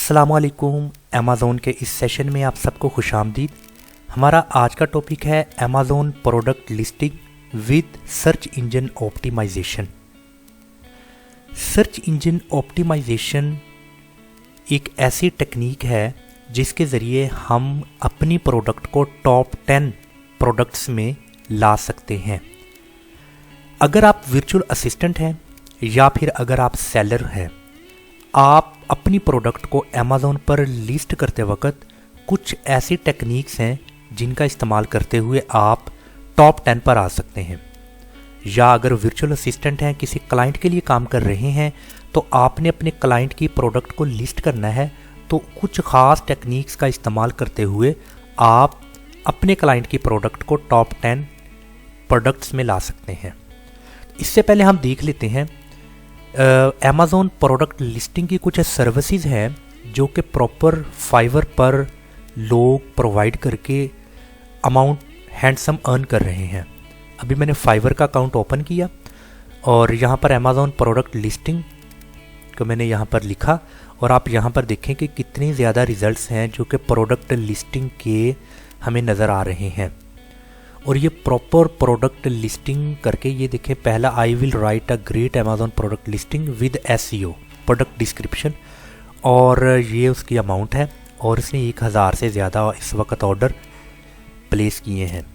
अस्सलामुअलैकुम। अमेज़ोन के इस सेशन में आप सबको खुशामदीद। हमारा आज का टॉपिक है Amazon product listing with search engine optimisation. Search engine optimisation एक ऐसी टेक्निक है जिसके ज़रिए हम अपनी प्रोडक्ट को टॉप 10 प्रोडक्ट्स में ला सकते हैं। अगर आप वर्चुअल असिस्टेंट हैं या फिर अगर आप सेलर हैं, आप अपनी प्रोडक्ट को अमेज़ोन पर लिस्ट करते वक्त कुछ ऐसी टेक्निक्स हैं जिनका इस्तेमाल करते हुए आप टॉप 10 पर आ सकते हैं। या अगर वर्चुअल असिस्टेंट हैं, किसी क्लाइंट के लिए काम कर रहे हैं, तो आपने अपने क्लाइंट की प्रोडक्ट को लिस्ट करना है, तो कुछ ख़ास टेक्निक्स का इस्तेमाल करते हुए आप अपने क्लाइंट की प्रोडक्ट को टॉप 10 प्रोडक्ट्स में ला सकते हैं। इससे पहले हम देख लेते हैं अमेज़ोन प्रोडक्ट लिस्टिंग की कुछ सर्विसेज हैं जो कि प्रॉपर फाइवर पर लोग प्रोवाइड करके अमाउंट हैंडसम अर्न कर रहे हैं। अभी मैंने फाइवर का अकाउंट ओपन किया और यहाँ पर अमेज़ोन प्रोडक्ट लिस्टिंग को मैंने यहाँ पर लिखा और आप यहाँ पर देखें कि कितनी ज़्यादा रिजल्ट्स हैं जो कि प्रोडक्ट लिस्टिंग के हमें नज़र आ रहे हैं। और ये प्रॉपर प्रोडक्ट लिस्टिंग करके ये देखें, पहला I will write a great Amazon product listing with SEO product description, और ये उसकी अमाउंट है और इसने 1000 से ज़्यादा इस वक्त ऑर्डर प्लेस किए हैं।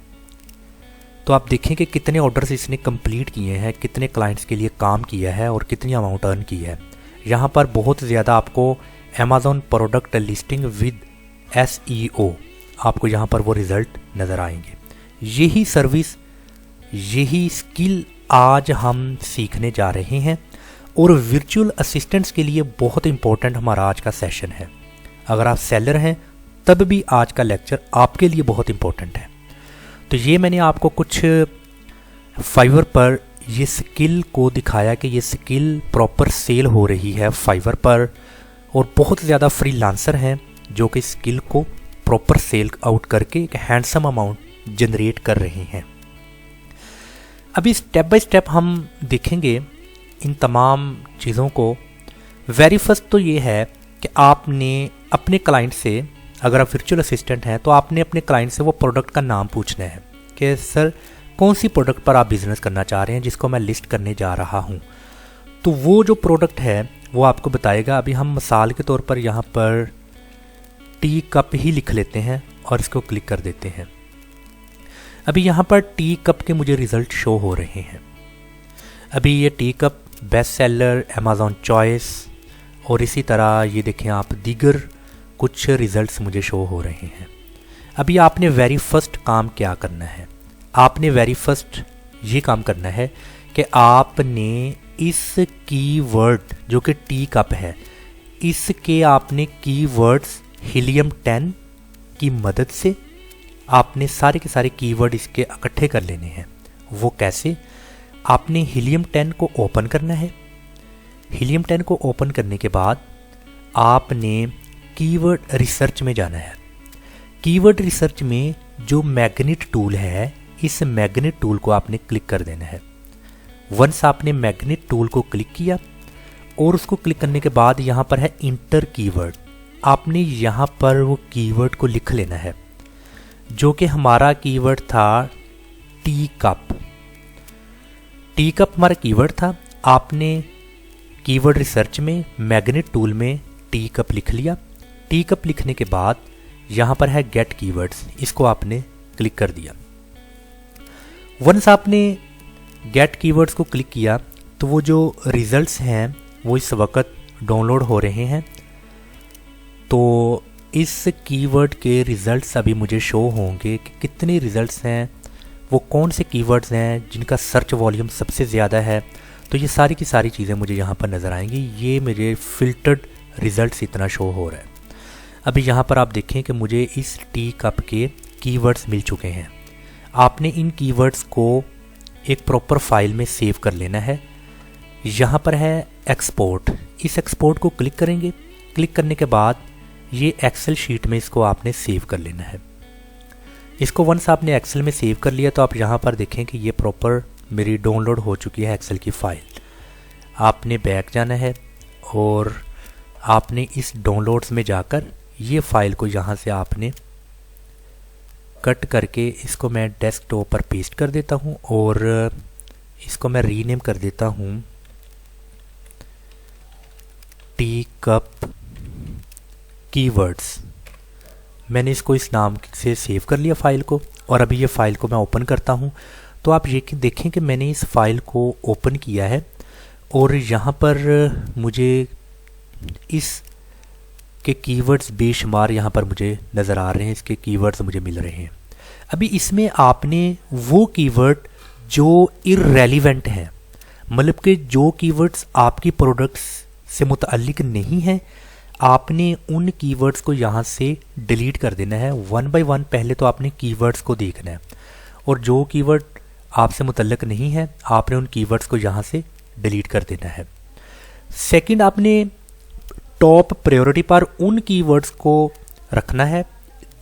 तो आप देखें कि कितने ऑर्डर्स इसने कंप्लीट किए हैं, कितने क्लाइंट्स के लिए काम किया है और कितनी अमाउंट अर्न की है। यहाँ पर बहुत ज़्यादा आपको Amazon product listing with SEO आपको यहाँ पर वो रिज़ल्ट नज़र आएंगे। यही सर्विस, यही स्किल आज हम सीखने जा रहे हैं और वर्चुअल असिस्टेंट्स के लिए बहुत इंपॉर्टेंट हमारा आज का सेशन है। अगर आप सेलर हैं तब भी आज का लेक्चर आपके लिए बहुत इंपॉर्टेंट है। तो ये मैंने आपको कुछ फाइवर पर ये स्किल को दिखाया कि ये स्किल प्रॉपर सेल हो रही है फाइवर पर, और बहुत ज़्यादा फ्रीलांसर हैं जो कि स्किल को प्रॉपर सेल आउट करके एक हैंडसम अमाउंट जनरेट कर रहे हैं। अभी स्टेप बाय स्टेप हम देखेंगे इन तमाम चीज़ों को। वेरी फर्स्ट तो ये है कि आपने अपने क्लाइंट से, अगर आप वर्चुअल असिस्टेंट हैं तो आपने अपने क्लाइंट से वो प्रोडक्ट का नाम पूछना है कि सर कौन सी प्रोडक्ट पर आप बिज़नेस करना चाह रहे हैं जिसको मैं लिस्ट करने जा रहा हूँ। तो वो जो प्रोडक्ट है वो आपको बताएगा। अभी हम मिसाल के तौर पर यहाँ पर टी कप ही लिख लेते हैं और इसको क्लिक कर देते हैं। अभी यहाँ पर टी कप के मुझे रिज़ल्ट शो हो रहे हैं। अभी ये tea cup best seller, Amazon choice और इसी तरह ये देखें आप दीगर कुछ रिज़ल्ट्स मुझे शो हो रहे हैं। अभी आपने वेरी फर्स्ट काम क्या करना है? आपने वेरी फर्स्ट ये काम करना है कि आपने इस कीवर्ड जो कि टी कप है, इसके आपने कीवर्ड्स हीलियम 10 की मदद से आपने सारे के सारे कीवर्ड इसके इकट्ठे कर लेने हैं। वो कैसे? आपने हीलियम 10 को ओपन करना है। हीलियम 10 को ओपन करने के बाद आपने कीवर्ड रिसर्च में जाना है। कीवर्ड रिसर्च में जो मैग्नेट टूल है, इस मैग्नेट टूल को आपने क्लिक कर देना है। वंस आपने मैग्नेट टूल को क्लिक किया और उसको क्लिक करने के बाद यहाँ पर है इंटर कीवर्ड, आपने यहाँ पर वो कीवर्ड को लिख लेना है जो कि हमारा कीवर्ड था टी कप। टी कप हमारा कीवर्ड था। आपने कीवर्ड रिसर्च में मैग्नेट टूल में टी कप लिख लिया। टी कप लिखने के बाद यहाँ पर है गेट कीवर्ड्स, इसको आपने क्लिक कर दिया। वंस आपने गेट कीवर्ड्स को क्लिक किया तो वो जो रिजल्ट्स हैं वो इस वक्त डाउनलोड हो रहे हैं। तो इस कीवर्ड के रिज़ल्ट्स अभी मुझे शो होंगे कि कितने रिज़ल्ट्स हैं, वो कौन से कीवर्ड्स हैं जिनका सर्च वॉल्यूम सबसे ज़्यादा है। तो ये सारी की सारी चीज़ें मुझे यहाँ पर नज़र आएंगी। ये मेरे फ़िल्टर्ड रिज़ल्ट्स इतना शो हो रहा है। अभी यहाँ पर आप देखें कि मुझे इस टी कप के कीवर्ड्स मिल चुके हैं। आपने इन कीवर्ड्स को एक प्रॉपर फाइल में सेव कर लेना है। यहाँ पर है एक्सपोर्ट, इस एक्सपोर्ट को क्लिक करेंगे। क्लिक करने के बाद ये एक्सेल शीट में इसको आपने सेव कर लेना है। इसको वंस आपने एक्सेल में सेव कर लिया तो आप यहाँ पर देखें कि ये प्रॉपर मेरी डाउनलोड हो चुकी है एक्सेल की फ़ाइल। आपने बैक जाना है और आपने इस डाउनलोड्स में जाकर ये फाइल को यहाँ से आपने कट करके इसको मैं डेस्कटॉप पर पेस्ट कर देता हूँ और इसको मैं रीनेम कर देता हूँ टी कप कीवर्ड्स। मैंने इसको इस नाम से सेव कर लिया फाइल को और अभी ये फाइल को मैं ओपन करता हूँ। तो आप ये देखें कि मैंने इस फाइल को ओपन किया है और यहाँ पर मुझे इस के कीवर्ड्स बेशुमार यहाँ पर मुझे नज़र आ रहे हैं, इसके कीवर्ड्स मुझे मिल रहे हैं। अभी इसमें आपने वो कीवर्ड जो इररेलेवेंट हैं, मतलब कि जो कीवर्ड्स आपकी प्रोडक्ट्स से मुतअल्लिक नहीं हैं, आपने उन कीवर्ड्स को यहाँ से डिलीट कर देना है। वन बाय वन पहले तो आपने कीवर्ड्स को देखना है और जो कीवर्ड आपसे मुतल्लिक नहीं है आपने उन कीवर्ड्स को यहाँ से डिलीट कर देना है। सेकंड, आपने टॉप प्रायोरिटी पर उन कीवर्ड्स को रखना है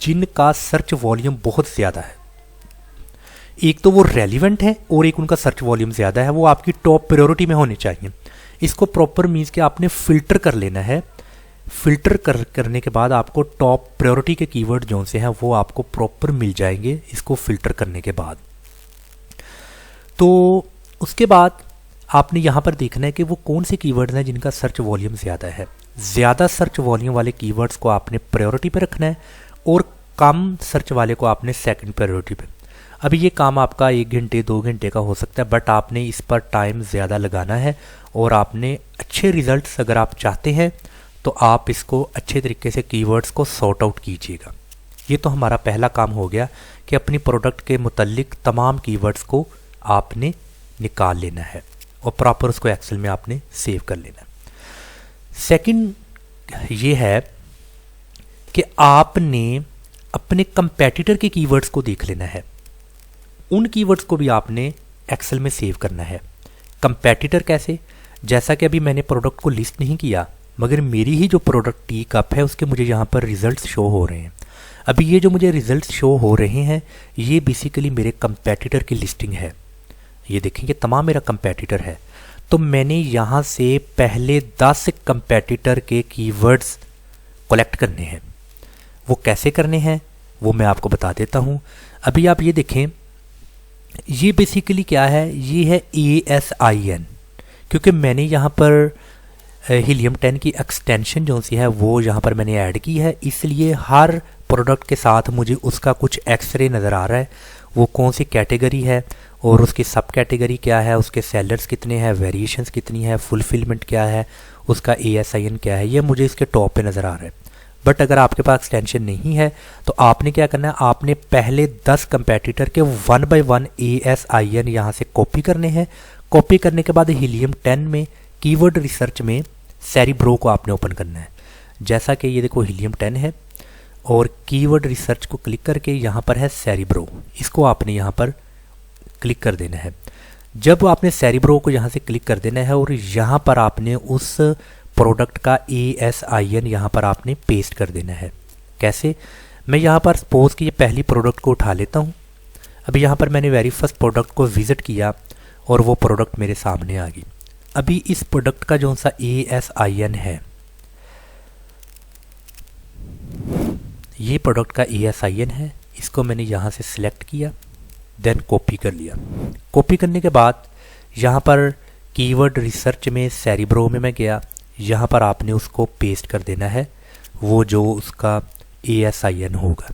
जिनका सर्च वॉल्यूम बहुत ज़्यादा है। एक तो वो रेलिवेंट है और एक उनका सर्च वॉल्यूम ज़्यादा है, वो आपकी टॉप प्रायोरिटी में होने चाहिए। इसको प्रॉपर मीन्स के आपने फ़िल्टर कर लेना है। फ़िल्टर करने के बाद आपको टॉप प्रायोरिटी के कीवर्ड जो से हैं वो आपको प्रॉपर मिल जाएंगे इसको फ़िल्टर करने के बाद। तो उसके बाद आपने यहाँ पर देखना है कि वो कौन से कीवर्ड्स हैं जिनका सर्च वॉल्यूम ज़्यादा है। ज़्यादा सर्च वॉल्यूम वाले कीवर्ड्स को आपने प्रायोरिटी पे रखना है और कम सर्च वाले को आपने सेकंड प्रायोरिटी पे। अभी ये काम आपका 1 घंटे 2 घंटे का हो सकता है, बट आपने इस पर टाइम ज़्यादा लगाना है और आपने अच्छे रिजल्ट्स अगर आप चाहते हैं तो आप इसको अच्छे तरीके से कीवर्ड्स को सॉर्ट आउट कीजिएगा। ये तो हमारा पहला काम हो गया कि अपनी प्रोडक्ट के मुतल्लिक तमाम कीवर्ड्स को आपने निकाल लेना है और प्रॉपर उसको एक्सेल में आपने सेव कर लेना है। सेकंड ये है कि आपने अपने कंपेटिटर के कीवर्ड्स को देख लेना है। उन कीवर्ड्स को भी आपने एक्सेल में सेव करना है। कंपेटिटर कैसे? जैसा कि अभी मैंने प्रोडक्ट को लिस्ट नहीं किया, मगर मेरी ही जो प्रोडक्ट टी कप है उसके मुझे यहाँ पर रिजल्ट्स शो हो रहे हैं। अभी ये जो मुझे रिजल्ट्स शो हो रहे हैं ये बेसिकली मेरे कंपेटिटर की लिस्टिंग है। ये देखेंगे तमाम मेरा कंपेटिटर है। तो मैंने यहाँ से पहले 10 कंपेटिटर के कीवर्ड्स कलेक्ट करने हैं। वो कैसे करने हैं वो मैं आपको बता देता हूँ। अभी आप ये देखें, ये बेसिकली क्या है, ये है ASIN, क्योंकि मैंने यहाँ पर हीलियम 10 की एक्सटेंशन जो सी है वो यहाँ पर मैंने ऐड की है, इसलिए हर प्रोडक्ट के साथ मुझे उसका कुछ एक्सरे नज़र आ रहा है, वो कौन सी कैटेगरी है और उसकी सब कैटेगरी क्या है, उसके सेलर्स कितने हैं, वेरिएशंस कितनी है, फुलफिलमेंट क्या है, उसका ASIN क्या है, ये मुझे इसके टॉप पे नज़र आ रहा है। बट अगर आपके पास एक्सटेंशन नहीं है तो आपने क्या करना है, आपने पहले 10 कंपेटिटर के 1 बाय 1 ASIN यहाँ से कॉपी करने हैं। कॉपी करने के बाद हीलियम 10 में कीवर्ड रिसर्च में सेरिब्रो को आपने ओपन करना है। जैसा कि ये देखो हीलियम 10 है और कीवर्ड रिसर्च को क्लिक करके यहाँ पर है सेरिब्रो, इसको आपने यहाँ पर क्लिक कर देना है। जब आपने सेरिब्रो को यहाँ से क्लिक कर देना है और यहाँ पर आपने उस प्रोडक्ट का ASIN यहाँ पर आपने पेस्ट कर देना है। कैसे? मैं यहाँ पर सपोज कि ये पहली प्रोडक्ट को उठा लेता हूँ। अभी यहाँ पर मैंने वेरी फर्स्ट प्रोडक्ट को विज़िट किया और वो प्रोडक्ट मेरे सामने आ गई। अभी इस प्रोडक्ट का जो सा ASIN है, ये प्रोडक्ट का ASIN है, इसको मैंने यहाँ से सिलेक्ट किया, देन कॉपी कर लिया। कॉपी करने के बाद यहाँ पर कीवर्ड रिसर्च में सेरिब्रो में मैं गया, यहाँ पर आपने उसको पेस्ट कर देना है वो जो उसका ASIN होगा।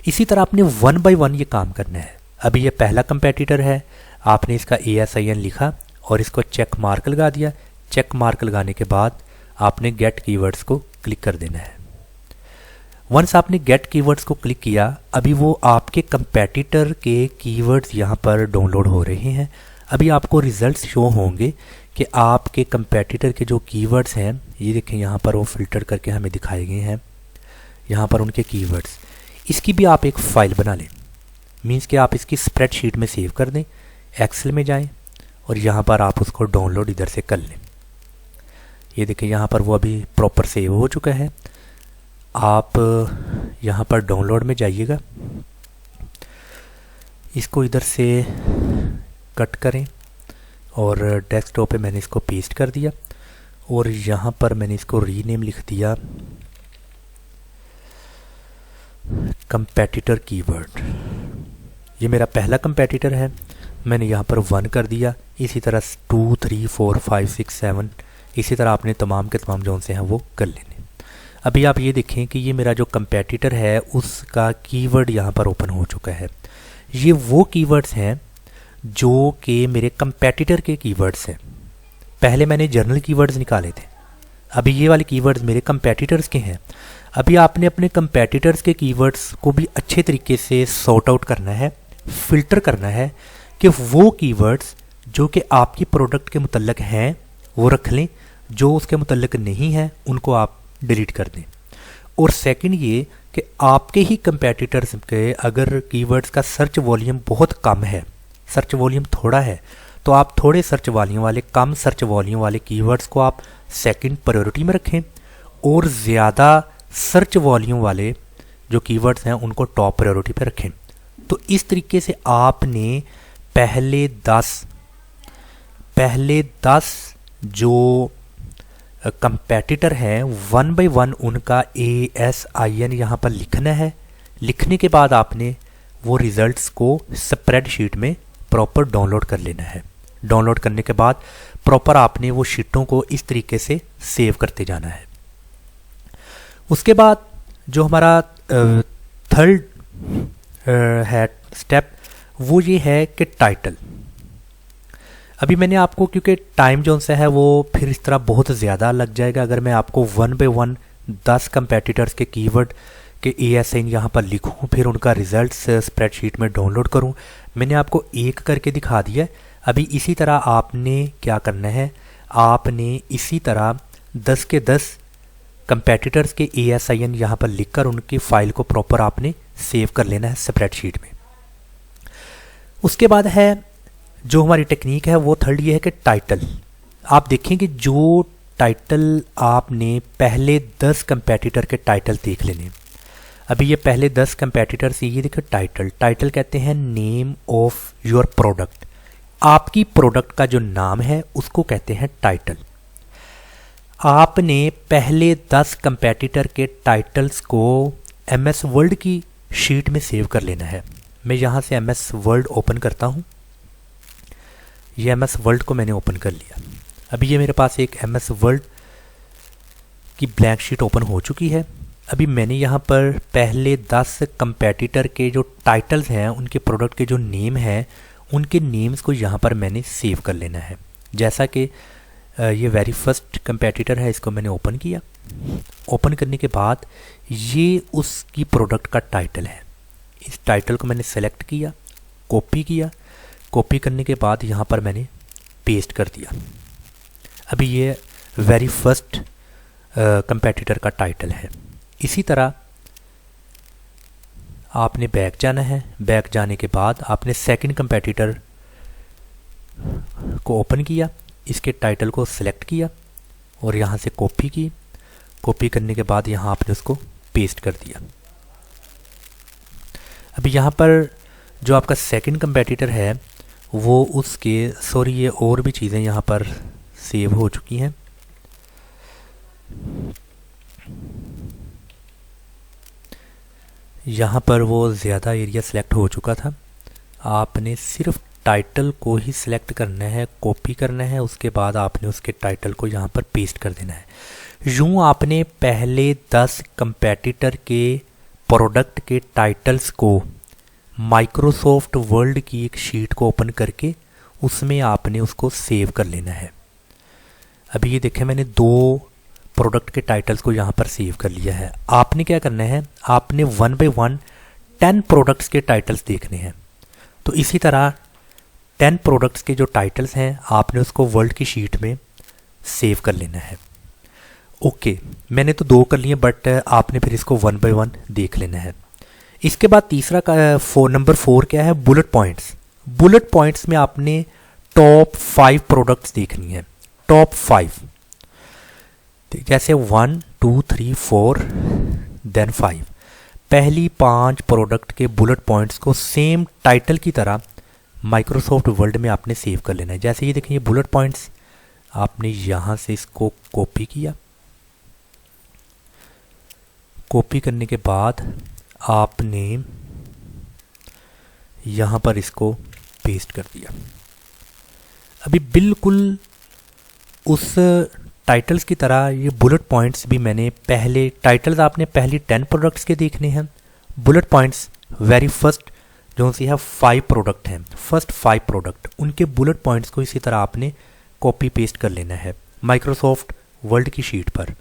इसी तरह आपने 1 बाय 1 ये काम करना है। अभी ये पहला कंपेटिटर है, आपने इसका ASIN लिखा और इसको चेक मार्क लगा दिया। चेक मार्क लगाने के बाद आपने गेट कीवर्ड्स को क्लिक कर देना है। वंस आपने गेट कीवर्ड्स को क्लिक किया, अभी वो आपके कंपेटिटर के कीवर्ड्स यहाँ पर डाउनलोड हो रहे हैं। अभी आपको रिजल्ट्स शो होंगे कि आपके कंपेटिटर के जो कीवर्ड्स हैं, ये देखें यहाँ पर वो फिल्टर करके हमें दिखाए गए हैं, यहाँ पर उनके कीवर्ड्स। इसकी भी आप एक फ़ाइल बना लें, मीन्स कि आप इसकी स्प्रेडशीट में सेव कर दें, एक्सेल में जाएं और यहाँ पर आप उसको डाउनलोड इधर से कर लें। ये देखें यहाँ पर वो अभी प्रॉपर सेव हो चुका है। आप यहाँ पर डाउनलोड में जाइएगा, इसको इधर से कट करें और डेस्कटॉप पे मैंने इसको पेस्ट कर दिया और यहाँ पर मैंने इसको रीनेम लिख दिया कंपेटिटर कीवर्ड। ये मेरा पहला कंपेटिटर है, मैंने यहाँ पर 1 कर दिया। इसी तरह 2, 3, 4, 5, 6, 7 इसी तरह आपने तमाम के तमाम जो से हैं वो कर लेने। अभी आप ये देखें कि ये मेरा जो कंपेटिटर है उसका कीवर्ड यहाँ पर ओपन हो चुका है। ये वो कीवर्ड्स हैं जो कि मेरे कंपेटिटर के कीवर्ड्स हैं। पहले मैंने जर्नल कीवर्ड्स निकाले थे, अभी ये वाले कीवर्ड्स मेरे कंपेटिटर्स के हैं। अभी आपने अपने कंपेटिटर्स के कीवर्ड्स को भी अच्छे तरीके से सॉर्ट आउट करना है, फिल्टर करना है कि वो कीवर्ड्स जो कि आपकी प्रोडक्ट के मुतल्लिक हैं वो रख लें, जो उसके मुतल्लिक नहीं है उनको आप डिलीट कर दें। और सेकंड ये कि आपके ही कंपेटिटर्स के अगर कीवर्ड्स का सर्च वॉल्यूम बहुत कम है, सर्च वॉल्यूम थोड़ा है, तो आप थोड़े सर्च वॉल्यूम वाले, कम सर्च वॉल्यूम वाले कीवर्ड्स को आप सेकंड प्रायोरिटी में रखें और ज़्यादा सर्च वॉल्यूम वाले जो कीवर्ड्स हैं उनको टॉप प्रायोरिटी पे रखें। तो इस तरीके से आपने पहले 10 जो कंपेटिटर हैं 1 बाय 1 उनका ASIN यहाँ पर लिखना है। लिखने के बाद आपने वो रिजल्ट्स को स्प्रेडशीट में प्रॉपर डाउनलोड कर लेना है। डाउनलोड करने के बाद प्रॉपर आपने वो शीटों को इस तरीके से सेव करते जाना है। उसके बाद जो हमारा थर्ड है स्टेप वो ये है कि टाइटल। अभी मैंने आपको, क्योंकि टाइम जो सा है वो फिर इस तरह बहुत ज़्यादा लग जाएगा अगर मैं आपको 1 बाय 1 10 कंपेटिटर्स के कीवर्ड के ASIN यहाँ पर लिखूँ फिर उनका रिजल्ट्स स्प्रेडशीट में डाउनलोड करूँ। मैंने आपको एक करके दिखा दिया। अभी इसी तरह आपने क्या करना है, आपने इसी तरह 10 के 10 कंपेटिटर्स के ASIN यहाँ पर लिखकर उनकी फ़ाइल को प्रॉपर आपने सेव कर लेना है स्प्रेडशीट में। उसके बाद है जो हमारी टेक्निक है वो थर्ड ये है कि टाइटल। आप देखें कि जो टाइटल आपने पहले 10 कंपेटिटर के टाइटल देख लेने। अभी ये पहले 10 कंपेटिटर से ये देखो टाइटल कहते हैं नेम ऑफ योर प्रोडक्ट। आपकी प्रोडक्ट का जो नाम है उसको कहते हैं टाइटल। आपने पहले 10 कंपेटिटर के टाइटल्स को MS वर्ड की शीट में सेव कर लेना है। मैं यहाँ से MS वर्ड ओपन करता हूँ। ये MS वर्ड को मैंने ओपन कर लिया। अभी ये मेरे पास एक MS वर्ड की ब्लैंक शीट ओपन हो चुकी है। अभी मैंने यहाँ पर पहले 10 कंपेटिटर के जो टाइटल्स हैं उनके प्रोडक्ट के जो नेम हैं उनके नेम्स को यहाँ पर मैंने सेव कर लेना है। जैसा कि ये वेरी फर्स्ट कंपेटिटर है, इसको मैंने ओपन किया। ओपन करने के बाद ये उसकी प्रोडक्ट का टाइटल है। इस टाइटल को मैंने सेलेक्ट किया, कॉपी किया। कॉपी करने के बाद यहाँ पर मैंने पेस्ट कर दिया। अभी ये वेरी फर्स्ट कंपेटिटर का टाइटल है। इसी तरह आपने बैक जाना है। बैक जाने के बाद आपने सेकंड कंपेटिटर को ओपन किया, इसके टाइटल को सिलेक्ट किया और यहाँ से कॉपी की। कॉपी करने के बाद यहाँ आपने उसको पेस्ट कर दिया। अभी यहाँ पर जो आपका सेकंड कंपेटिटर है वो उसके ये और भी चीज़ें यहाँ पर सेव हो चुकी हैं। यहाँ पर वो ज़्यादा एरिया सेलेक्ट हो चुका था। आपने सिर्फ टाइटल को ही सिलेक्ट करना है, कॉपी करना है, उसके बाद आपने उसके टाइटल को यहाँ पर पेस्ट कर देना है। यूँ आपने पहले 10 कंपेटिटर के प्रोडक्ट के टाइटल्स को माइक्रोसॉफ्ट वर्ड की एक शीट को ओपन करके उसमें आपने उसको सेव कर लेना है। अभी ये देखें मैंने 2 प्रोडक्ट के टाइटल्स को यहाँ पर सेव कर लिया है। आपने क्या करना है, आपने 1 बाय 1 10 प्रोडक्ट्स के टाइटल्स देखने हैं। तो इसी तरह 10 प्रोडक्ट्स के जो टाइटल्स हैं आपने उसको वर्ल्ड की शीट में सेव कर लेना है। ओके, मैंने तो 2 कर लिए बट आपने फिर इसको 1 बाय 1 देख लेना है। इसके बाद तीसरा का नंबर 4 क्या है, बुलेट पॉइंट्स। बुलेट पॉइंट्स में आपने टॉप 5 प्रोडक्ट्स देखनी है। टॉप 5 जैसे 1 2 3 4 देन 5। पहली 5 प्रोडक्ट के बुलेट पॉइंट्स को सेम टाइटल की तरह माइक्रोसॉफ्ट वर्ड में आपने सेव कर लेना है। जैसे ये देखिए बुलेट पॉइंट्स आपने यहाँ से इसको कॉपी किया। कॉपी करने के बाद आपने यहाँ पर इसको पेस्ट कर दिया। अभी बिल्कुल उस टाइटल्स की तरह ये बुलेट पॉइंट्स भी मैंने पहले, टाइटल्स आपने पहली 10 प्रोडक्ट्स के देखने हैं, बुलेट पॉइंट्स वेरी फर्स्ट जो सी है 5 प्रोडक्ट हैं, फर्स्ट 5 प्रोडक्ट, उनके बुलेट पॉइंट्स को इसी तरह आपने कॉपी पेस्ट कर लेना है माइक्रोसॉफ्ट वर्ड की शीट पर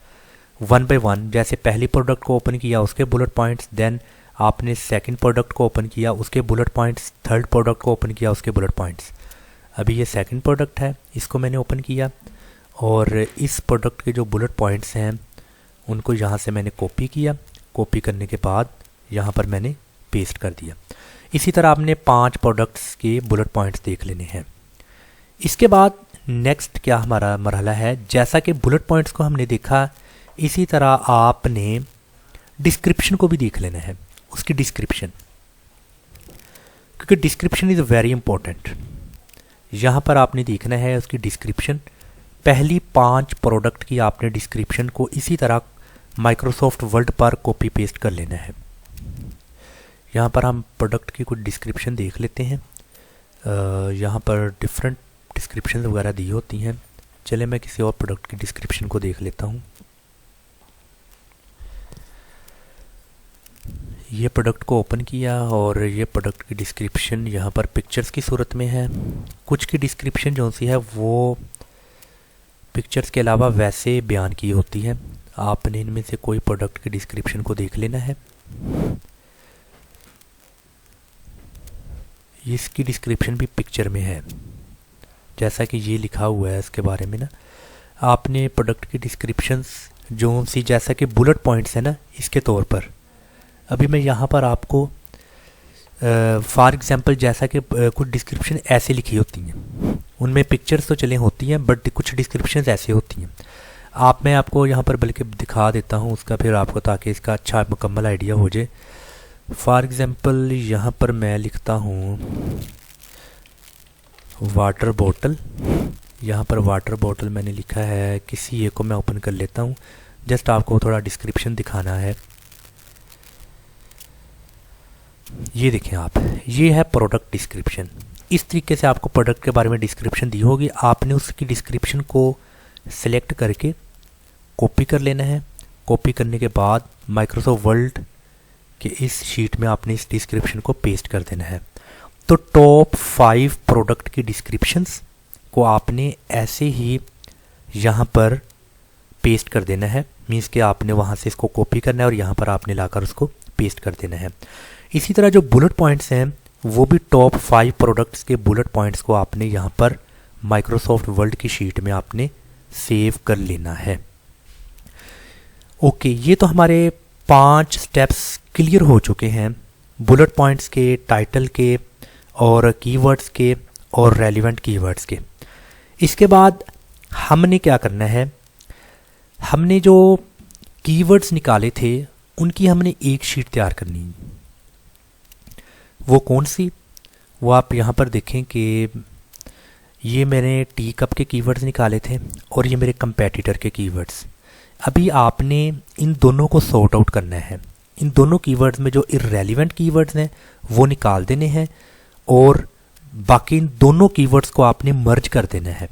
1 बाय 1। जैसे पहली प्रोडक्ट को ओपन किया उसके बुलेट पॉइंट्स, देन आपने सेकंड प्रोडक्ट को ओपन किया उसके बुलेट पॉइंट्स, थर्ड प्रोडक्ट को ओपन किया उसके बुलेट पॉइंट्स। अभी ये सेकंड प्रोडक्ट है, इसको मैंने ओपन किया और इस प्रोडक्ट के जो बुलेट पॉइंट्स हैं उनको यहाँ से मैंने कॉपी किया। कॉपी करने के बाद यहाँ पर मैंने पेस्ट कर दिया। इसी तरह आपने 5 प्रोडक्ट्स के बुलेट पॉइंट्स देख लेने हैं। इसके बाद नेक्स्ट क्या हमारा मरहला है, जैसा कि बुलेट पॉइंट्स को हमने देखा इसी तरह आपने डिस्क्रिप्शन को भी देख लेना है, उसकी डिस्क्रिप्शन, क्योंकि डिस्क्रिप्शन इज़ वेरी इंपॉर्टेंट। यहाँ पर आपने देखना है उसकी डिस्क्रिप्शन। पहली 5 प्रोडक्ट की आपने डिस्क्रिप्शन को इसी तरह माइक्रोसॉफ्ट वर्ड पर कॉपी पेस्ट कर लेना है। यहाँ पर हम प्रोडक्ट की कुछ डिस्क्रिप्शन देख लेते हैं। यहाँ पर डिफरेंट डिस्क्रिप्शन वगैरह दी होती हैं। चले मैं किसी और प्रोडक्ट की डिस्क्रिप्शन को देख लेता हूँ। ये प्रोडक्ट को ओपन किया और ये प्रोडक्ट की डिस्क्रिप्शन यहाँ पर पिक्चर्स की सूरत में है। कुछ की डिस्क्रिप्शन जो सी है वो पिक्चर्स के अलावा वैसे बयान की होती है। आपने इनमें से कोई प्रोडक्ट की डिस्क्रिप्शन को देख लेना है। इसकी डिस्क्रिप्शन भी पिक्चर में है, जैसा कि ये लिखा हुआ है इसके बारे में ना। आपने प्रोडक्ट की डिस्क्रिप्शंस जो सी जैसा कि बुलेट पॉइंट्स है ना, इसके तौर पर अभी मैं यहाँ पर आपको फॉर एग्जांपल जैसा कि कुछ डिस्क्रिप्शन ऐसे लिखी होती हैं, उनमें पिक्चर्स तो चले होती हैं बट कुछ डिस्क्रिप्शंस ऐसे होती हैं। मैं आपको यहाँ पर बल्कि दिखा देता हूँ उसका फिर आपको, ताकि इसका अच्छा मुकम्मल आइडिया हो जाए। फॉर एग्जांपल यहाँ पर मैं लिखता हूँ वाटर बॉटल। यहाँ पर वाटर बॉटल मैंने लिखा है, किसी एक को मैं ओपन कर लेता हूँ, जस्ट आपको थोड़ा डिस्क्रिप्शन दिखाना है। ये देखें आप, ये है प्रोडक्ट डिस्क्रिप्शन। इस तरीके से आपको प्रोडक्ट के बारे में डिस्क्रिप्शन दी होगी। आपने उसकी डिस्क्रिप्शन को सिलेक्ट करके कॉपी कर लेना है। कॉपी करने के बाद माइक्रोसॉफ्ट वर्ड के इस शीट में आपने इस डिस्क्रिप्शन को पेस्ट कर देना है। तो टॉप 5 प्रोडक्ट की डिस्क्रिप्शंस को आपने ऐसे ही यहाँ पर पेस्ट कर देना है। मीन्स कि आपने वहाँ से इसको कॉपी करना है और यहाँ पर आपने लाकर उसको पेस्ट कर देना है। इसी तरह जो बुलेट पॉइंट्स हैं वो भी टॉप 5 प्रोडक्ट्स के बुलेट पॉइंट्स को आपने यहाँ पर माइक्रोसॉफ्ट वर्ड की शीट में आपने सेव कर लेना है। ओके, ये तो हमारे 5 स्टेप्स क्लियर हो चुके हैं बुलेट पॉइंट्स के, टाइटल के और कीवर्ड्स के और रेलिवेंट कीवर्ड्स के। इसके बाद हमने क्या करना है, हमने जो कीवर्ड्स निकाले थे उनकी हमने एक शीट तैयार करनी है। वो कौन सी, वो आप यहाँ पर देखें कि ये मैंने टी कप के कीवर्ड्स निकाले थे और ये मेरे कंपेटिटर के कीवर्ड्स। अभी आपने इन दोनों को सॉर्ट आउट करना है। इन दोनों कीवर्ड्स में जो इररेलेवेंट कीवर्ड्स हैं वो निकाल देने हैं और बाकी इन दोनों कीवर्ड्स को आपने मर्ज कर देना है।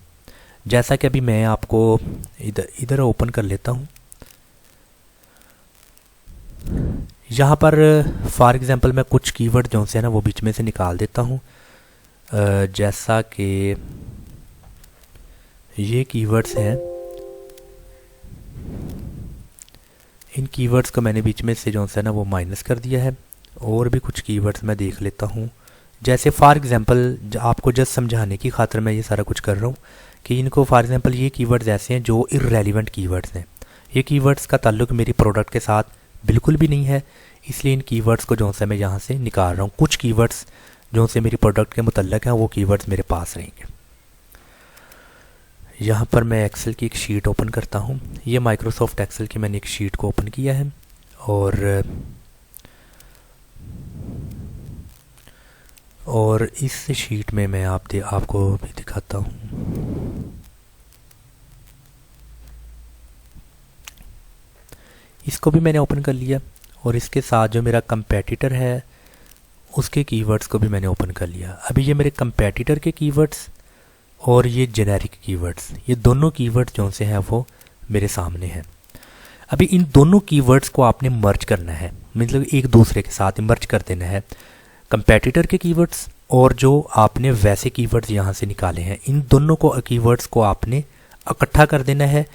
जैसा कि अभी मैं आपको इधर ओपन कर लेता हूँ। यहाँ पर फॉर एग्जांपल मैं कुछ कीवर्ड जो से है ना वो बीच में से निकाल देता हूँ। जैसा कि ये कीवर्ड्स हैं, इन कीवर्ड्स को मैंने बीच में से जो है ना वो माइनस कर दिया है। और भी कुछ कीवर्ड्स मैं देख लेता हूँ। जैसे फॉर एग्जांपल आपको जस्ट समझाने की खातिर मैं ये सारा कुछ कर रहा हूँ कि इनको फॉर एग्जांपल ये कीवर्ड्स ऐसे हैं जो इररेलेवेंट कीवर्ड्स हैं। ये कीवर्ड्स का ताल्लुक मेरी प्रोडक्ट के साथ बिल्कुल भी नहीं है, इसलिए इन कीवर्ड्स को जो से मैं यहाँ से निकाल रहा हूँ। कुछ कीवर्ड्स जो से मेरी प्रोडक्ट के मुतल्लक हैं वो कीवर्ड्स मेरे पास रहेंगे। यहाँ पर मैं एक्सेल की एक शीट ओपन करता हूँ। ये माइक्रोसॉफ्ट एक्सेल की मैंने एक शीट को ओपन किया है और इस शीट में मैं आपको भी दिखाता हूँ। इसको भी मैंने ओपन कर लिया और इसके साथ जो मेरा कंपेटिटर है उसके कीवर्ड्स को भी मैंने ओपन कर लिया। अभी ये मेरे कंपेटिटर के कीवर्ड्स और ये जेनेरिक कीवर्ड्स, ये दोनों कीवर्ड्स जो से हैं वो मेरे सामने हैं। अभी इन दोनों कीवर्ड्स को आपने मर्ज करना है, मतलब एक दूसरे के साथ मर्ज कर देना है। कंपेटिटर के कीवर्ड्स और जो आपने वैसे कीवर्ड्स यहाँ से निकाले हैं, इन दोनों को कीवर्ड्स को आपने इकट्ठा कर देना है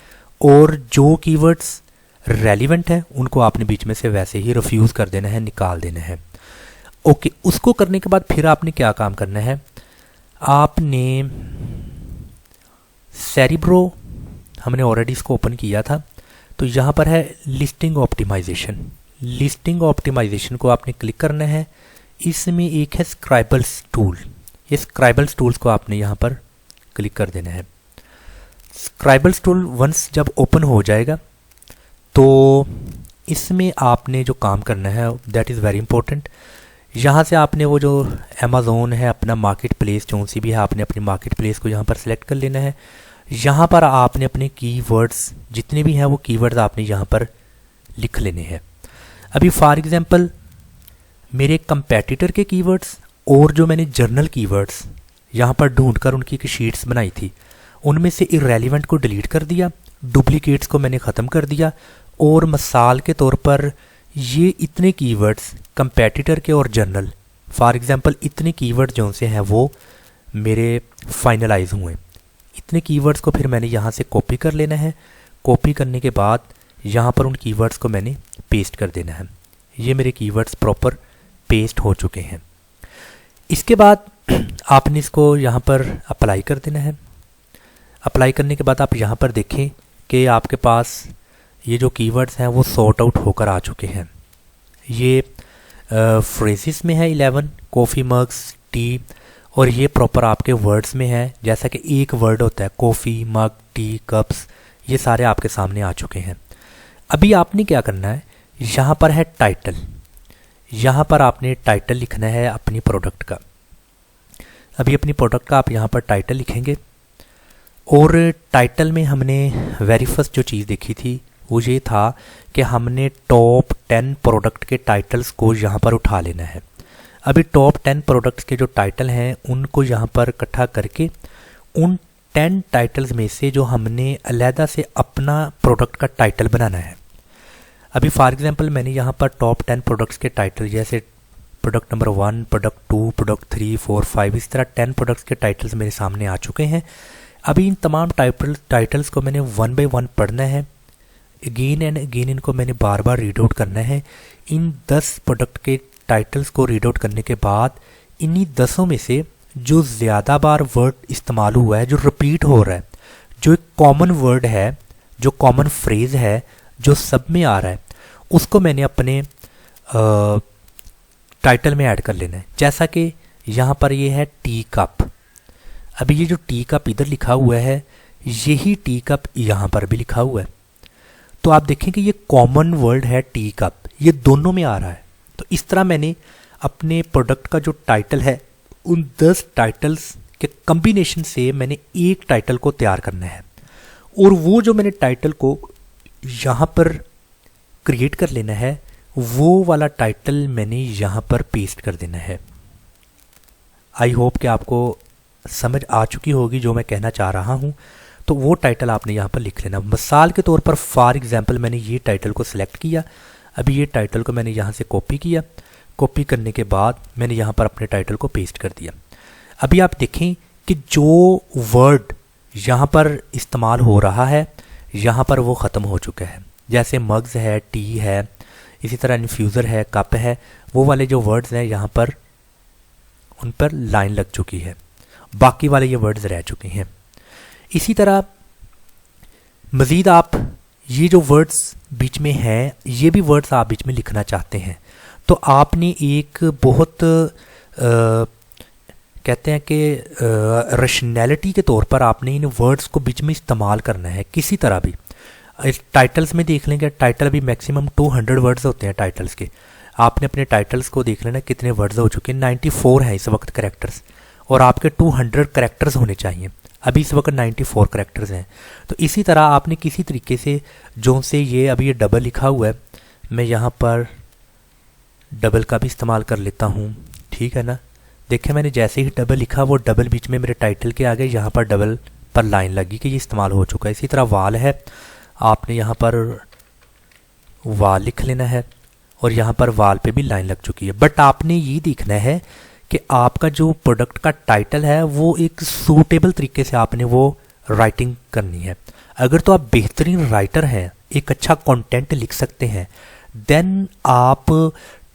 और जो कीवर्ड्स रेलिवेंट है उनको आपने बीच में से वैसे ही रिफ्यूज़ कर देना है, निकाल देना है। ओके, उसको करने के बाद फिर आपने क्या काम करना है, आपने सेरिब्रो, हमने ऑलरेडी इसको ओपन किया था, तो यहाँ पर है लिस्टिंग ऑप्टिमाइजेशन। लिस्टिंग ऑप्टिमाइजेशन को आपने क्लिक करना है। इसमें एक है स्क्राइबल्स टूल, ये स्क्राइबल्स टूल्स को आपने यहाँ पर क्लिक कर देना है। स्क्राइबल्स टूल वंस जब ओपन हो जाएगा तो इसमें आपने जो काम करना है दैट इज़ वेरी इंपॉर्टेंट। यहाँ से आपने वो जो अमेज़ोन है अपना मार्केट प्लेस जो सी भी है, आपने अपनी मार्केट प्लेस को यहाँ पर सिलेक्ट कर लेना है। यहाँ पर आपने अपने कीवर्ड्स जितने भी हैं वो कीवर्ड्स आपने यहाँ पर लिख लेने हैं। अभी फॉर एग्जांपल मेरे कंपेटिटर के कीवर्ड्स और जो मैंने जर्नल कीवर्ड्स यहाँ पर ढूंढकर उनकी एक शीट्स बनाई थी, उनमें से इररेलेवेंट को डिलीट कर दिया, डुप्लीकेट्स को मैंने ख़त्म कर दिया और मिसाल के तौर पर ये इतने कीवर्ड्स कंपेटिटर के और जर्नल, फॉर एग्जांपल इतने कीवर्ड जो से हैं वो मेरे फाइनलाइज हुए। इतने कीवर्ड्स को फिर मैंने यहाँ से कॉपी कर लेना है। कॉपी करने के बाद यहाँ पर उन कीवर्ड्स को मैंने पेस्ट कर देना है। ये मेरे कीवर्ड्स प्रॉपर पेस्ट हो चुके हैं। इसके बाद आपने इसको यहाँ पर अप्लाई कर देना है। अप्लाई करने के बाद आप यहाँ पर देखें कि आपके पास ये जो कीवर्ड्स हैं वो सॉर्ट आउट होकर आ चुके हैं। ये फ्रेजेस में है 11, कॉफ़ी मग्स, टी, और ये प्रॉपर आपके वर्ड्स में है। जैसा कि एक वर्ड होता है कॉफ़ी, मग, टी, कप्स, ये सारे आपके सामने आ चुके हैं। अभी आपने क्या करना है, यहाँ पर है टाइटल, यहाँ पर आपने टाइटल लिखना है अपनी प्रोडक्ट का। अभी अपनी प्रोडक्ट का आप यहाँ पर टाइटल लिखेंगे और टाइटल में हमने वेरी फर्स्ट जो चीज़ देखी थी वो ये था कि हमने टॉप 10 प्रोडक्ट के टाइटल्स को यहाँ पर उठा लेना है। अभी टॉप 10 प्रोडक्ट्स के जो टाइटल हैं उनको यहाँ पर इकट्ठा करके उन 10 टाइटल्स में से जो हमने अलहदा से अपना प्रोडक्ट का टाइटल बनाना है। अभी फॉर एग्जांपल मैंने यहाँ पर टॉप 10 प्रोडक्ट्स के टाइटल जैसे प्रोडक्ट नंबर 1, प्रोडक्ट 2, प्रोडक्ट 3, 4, 5, इस तरह 10 प्रोडक्ट्स के टाइटल्स मेरे सामने आ चुके हैं। अभी इन तमाम टाइटल्स को मैंने 1 बाय 1 पढ़ना है। अगेन एंड अगेन इनको मैंने बार बार रीड आउट करना है। इन 10 प्रोडक्ट के टाइटल्स को रीड आउट करने के बाद इन्हीं 10 में से जो ज़्यादा बार वर्ड इस्तेमाल हुआ है, जो रिपीट हो रहा है, जो एक कॉमन वर्ड है, जो कॉमन फ्रेज़ है, जो सब में आ रहा है, उसको मैंने अपने टाइटल में ऐड कर लेना है। जैसा कि यहाँ पर ये है टी कप। अभी ये जो टी कप इधर लिखा हुआ है, यही टी कप यहाँ पर भी लिखा हुआ है। तो आप देखें कि ये कॉमन वर्ड है टी कप, ये दोनों में आ रहा है। तो इस तरह मैंने अपने प्रोडक्ट का जो टाइटल है उन 10 टाइटल्स के कम्बिनेशन से मैंने एक टाइटल को तैयार करना है और वो जो मैंने टाइटल को यहाँ पर क्रिएट कर लेना है वो वाला टाइटल मैंने यहाँ पर पेस्ट कर देना है। आई होप कि आपको समझ आ चुकी होगी जो मैं कहना चाह रहा हूँ। तो वो टाइटल आपने यहाँ पर लिख लेना। मिसाल के तौर पर फॉर एग्जांपल मैंने ये टाइटल को सिलेक्ट किया। अभी ये टाइटल को मैंने यहाँ से कॉपी किया। कॉपी करने के बाद मैंने यहाँ पर अपने टाइटल को पेस्ट कर दिया। अभी आप देखें कि जो वर्ड यहाँ पर इस्तेमाल हो रहा है यहाँ पर वो ख़त्म हो चुका है। जैसे मग्स है, टी है, इसी तरह इन्फ्यूज़र है, कप है, वो वाले जो वर्ड्स हैं यहाँ पर उन पर लाइन लग चुकी है। बाकी वाले ये वर्ड्स रह चुके हैं। इसी तरह मज़ीद आप ये जो वर्ड्स बीच में हैं, ये भी वर्ड्स आप बीच में लिखना चाहते हैं तो आपने एक बहुत कहते हैं कि रैशनैलिटी के तौर पर आपने इन वर्ड्स को बीच में इस्तेमाल करना है किसी तरह भी। इस टाइटल्स में देख लेंगे, टाइटल भी मैक्सिमम 200 वर्ड्स होते हैं टाइटल्स के। आपने अपने टाइटल्स को देख लेना कितने वर्ड्स हो चुके हैं। 94 हैं इस वक्त कैरेक्टर्स और आपके 200 कैरेक्टर्स होने चाहिए। अभी इस वक्त 94 कैरेक्टर्स हैं। तो इसी तरह आपने किसी तरीके से जो से ये अभी ये डबल लिखा हुआ है, मैं यहाँ पर डबल का भी इस्तेमाल कर लेता हूँ, ठीक है ना। देखिए मैंने जैसे ही डबल लिखा वो डबल बीच में मेरे टाइटल के आगे यहाँ पर डबल पर लाइन लगी कि ये इस्तेमाल हो चुका है। इसी तरह वाल है, आपने यहाँ पर वाल लिख लेना है और यहाँ पर वाल पे भी लाइन लग चुकी है। बट आपने ये देखना है कि आपका जो प्रोडक्ट का टाइटल है वो एक सूटेबल तरीके से आपने वो राइटिंग करनी है। अगर तो आप बेहतरीन राइटर हैं, एक अच्छा कंटेंट लिख सकते हैं, देन आप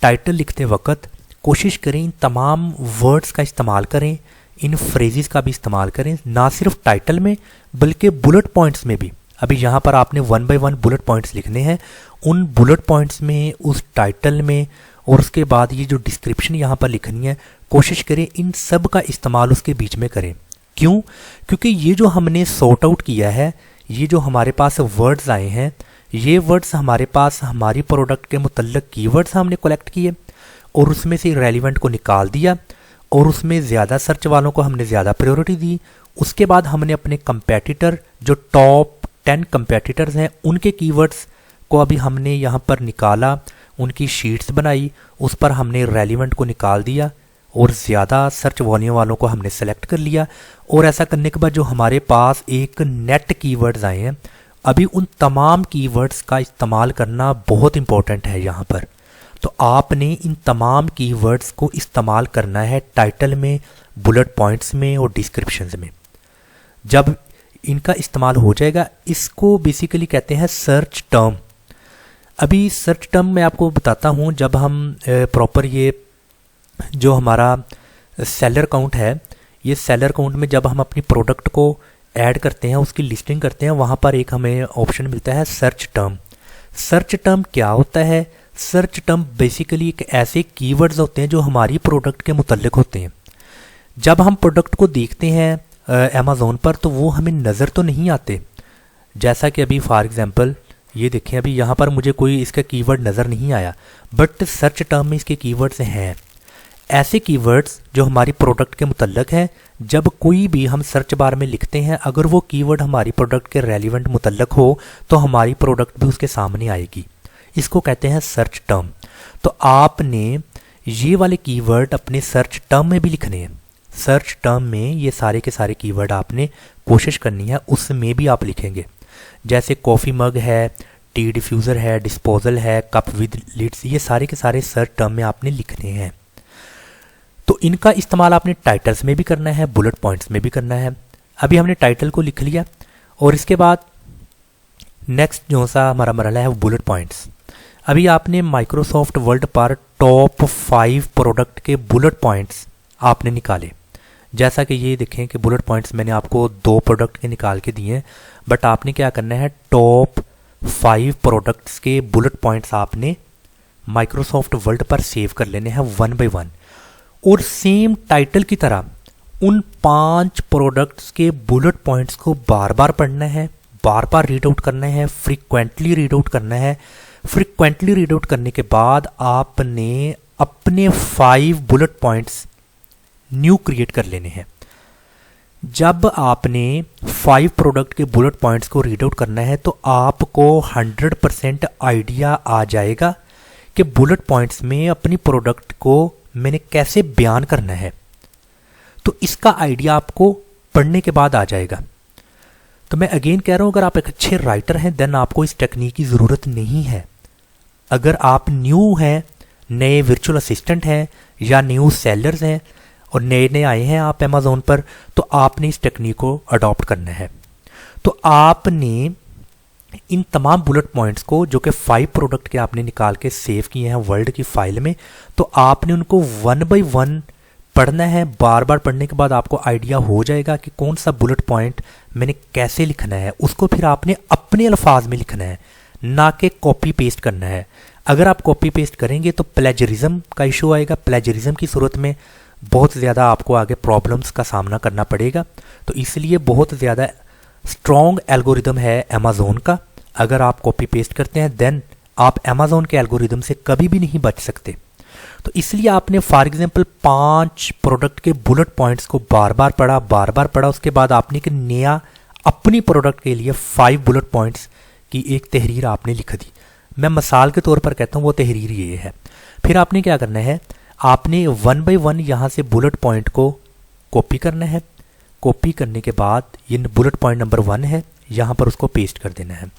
टाइटल लिखते वक्त कोशिश करें इन तमाम वर्ड्स का इस्तेमाल करें, इन फ्रेजेस का भी इस्तेमाल करें, ना सिर्फ टाइटल में बल्कि बुलेट पॉइंट्स में भी। अभी यहाँ पर आपने 1 बाय 1 बुलेट पॉइंट्स लिखने हैं, उन बुलेट पॉइंट्स में, उस टाइटल में और उसके बाद ये जो डिस्क्रिप्शन यहाँ पर लिखनी है, कोशिश करें इन सब का इस्तेमाल उसके बीच में करें। क्यों? क्योंकि ये जो हमने सॉर्ट आउट किया है, ये जो हमारे पास वर्ड्स आए हैं, ये वर्ड्स हमारे पास हमारी प्रोडक्ट के मुतल्लिक कीवर्ड्स हमने कलेक्ट किए और उसमें से रेलिवेंट को निकाल दिया और उसमें ज़्यादा सर्च वालों को हमने ज़्यादा प्रायोरिटी दी। उसके बाद हमने अपने कंपेटिटर, जो टॉप 10 कंपेटिटर्स हैं, उनके कीवर्ड्स को अभी हमने यहाँ पर निकाला, उनकी शीट्स बनाई, उस पर हमने रेलिवेंट को निकाल दिया और ज़्यादा सर्च वॉल्यूम वालों को हमने सेलेक्ट कर लिया। और ऐसा करने के बाद जो हमारे पास एक नेट कीवर्ड्स आए हैं, अभी उन तमाम कीवर्ड्स का इस्तेमाल करना बहुत इंपॉर्टेंट है यहाँ पर। तो आपने इन तमाम कीवर्ड्स को इस्तेमाल करना है टाइटल में, बुलेट पॉइंट्स में और डिस्क्रिप्शंस में। जब इनका इस्तेमाल हो जाएगा, इसको बेसिकली कहते हैं सर्च टर्म। अभी सर्च टर्म मैं आपको बताता हूँ, जब हम प्रॉपर ये जो हमारा सेलर काउंट है, ये सेलर काउंट में जब हम अपनी प्रोडक्ट को ऐड करते हैं, उसकी लिस्टिंग करते हैं, वहाँ पर एक हमें ऑप्शन मिलता है सर्च टर्म। सर्च टर्म क्या होता है? सर्च टर्म बेसिकली एक ऐसे कीवर्ड्स होते हैं जो हमारी प्रोडक्ट के मुतल्लिक होते हैं। जब हम प्रोडक्ट को देखते हैं अमेज़ॉन पर तो वो हमें नज़र तो नहीं आते। जैसा कि अभी फॉर एग्जांपल ये देखें, अभी यहाँ पर मुझे कोई इसका कीवर्ड नज़र नहीं आया, बट सर्च टर्म में इसके कीवर्ड्स हैं। ऐसे कीवर्ड्स जो हमारी प्रोडक्ट के मुतल्लिक हैं, जब कोई भी हम सर्च बार में लिखते हैं, अगर वो कीवर्ड हमारी प्रोडक्ट के रेलिवेंट मुतल्लिक हो तो हमारी प्रोडक्ट भी उसके सामने आएगी। इसको कहते हैं सर्च टर्म। तो आपने ये वाले कीवर्ड अपने सर्च टर्म में भी लिखने हैं। सर्च टर्म में ये सारे के सारे कीवर्ड आपने कोशिश करनी है उसमें भी आप लिखेंगे। जैसे कॉफ़ी मग है, टी डिफ्यूज़र है, डिस्पोजल है, कप विद लिड्स, ये सारे के सारे सर्च टर्म में आपने लिखने हैं। तो इनका इस्तेमाल आपने टाइटल्स में भी करना है, बुलेट पॉइंट्स में भी करना है। अभी हमने टाइटल को लिख लिया और इसके बाद नेक्स्ट जो सा हमारा मरहला है वो बुलेट पॉइंट्स। अभी आपने माइक्रोसॉफ्ट वर्ड पर टॉप 5 प्रोडक्ट के बुलेट पॉइंट्स आपने निकाले। जैसा कि ये देखें कि बुलेट पॉइंट्स मैंने आपको 2 प्रोडक्ट के निकाल के दिए हैं, बट आपने क्या करना है, टॉप 5 प्रोडक्ट्स के बुलेट पॉइंट्स आपने माइक्रोसॉफ्ट वर्ड पर सेव कर लेने हैं 1 बाय 1। और सेम टाइटल की तरह उन 5 प्रोडक्ट्स के बुलेट पॉइंट्स को बार बार पढ़ना है, बार बार रीड आउट करना है, फ्रीक्वेंटली रीड आउट करना है। फ्रीक्वेंटली रीड आउट करने के बाद आपने अपने 5 बुलेट पॉइंट्स न्यू क्रिएट कर लेने हैं। जब आपने 5 प्रोडक्ट के बुलेट पॉइंट्स को रीड आउट करना है तो आपको 100% आइडिया आ जाएगा कि बुलेट पॉइंट्स में अपनी प्रोडक्ट को मैंने कैसे बयान करना है। तो इसका आइडिया आपको पढ़ने के बाद आ जाएगा। तो मैं अगेन कह रहा हूं, अगर आप एक अच्छे राइटर हैं देन आपको इस टेक्निक की ज़रूरत नहीं है। अगर आप न्यू हैं, नए वर्चुअल असिस्टेंट हैं या न्यू सेलर्स हैं और नए नए आए हैं आप अमेज़ॉन पर, तो आपने इस टेक्निक को अडॉप्ट करना है। तो आपने इन तमाम बुलेट पॉइंट्स को जो कि 5 प्रोडक्ट के आपने निकाल के सेव किए हैं वर्ल्ड की फाइल में, तो आपने उनको 1 बाय 1 पढ़ना है। बार बार पढ़ने के बाद आपको आइडिया हो जाएगा कि कौन सा बुलेट पॉइंट मैंने कैसे लिखना है। उसको फिर आपने अपने अल्फाज में लिखना है, ना कि कॉपी पेस्ट करना है। अगर आप कॉपी पेस्ट करेंगे तो प्लेजरिज्म का इशू आएगा। प्लेजरिज्म की सूरत में बहुत ज़्यादा आपको आगे प्रॉब्लम्स का सामना करना पड़ेगा। तो इसलिए बहुत ज़्यादा स्ट्रॉन्ग एल्गोरिदम है अमेज़ॉन का। अगर आप कॉपी पेस्ट करते हैं देन आप अमेज़ॉन के एल्गोरिदम से कभी भी नहीं बच सकते। तो इसलिए आपने फॉर एग्जांपल 5 प्रोडक्ट के बुलेट पॉइंट्स को बार बार पढ़ा, उसके बाद आपने एक नया अपनी प्रोडक्ट के लिए 5 बुलेट पॉइंट्स की एक तहरीर आपने लिख दी। मैं मिसाल के तौर पर कहता हूँ वो तहरीर ये है। फिर आपने क्या करना है, आपने 1 बाय 1 यहाँ से बुलेट पॉइंट को कॉपी करना है। कॉपी करने के बाद ये बुलेट पॉइंट नंबर 1 है, यहाँ पर उसको पेस्ट कर देना है।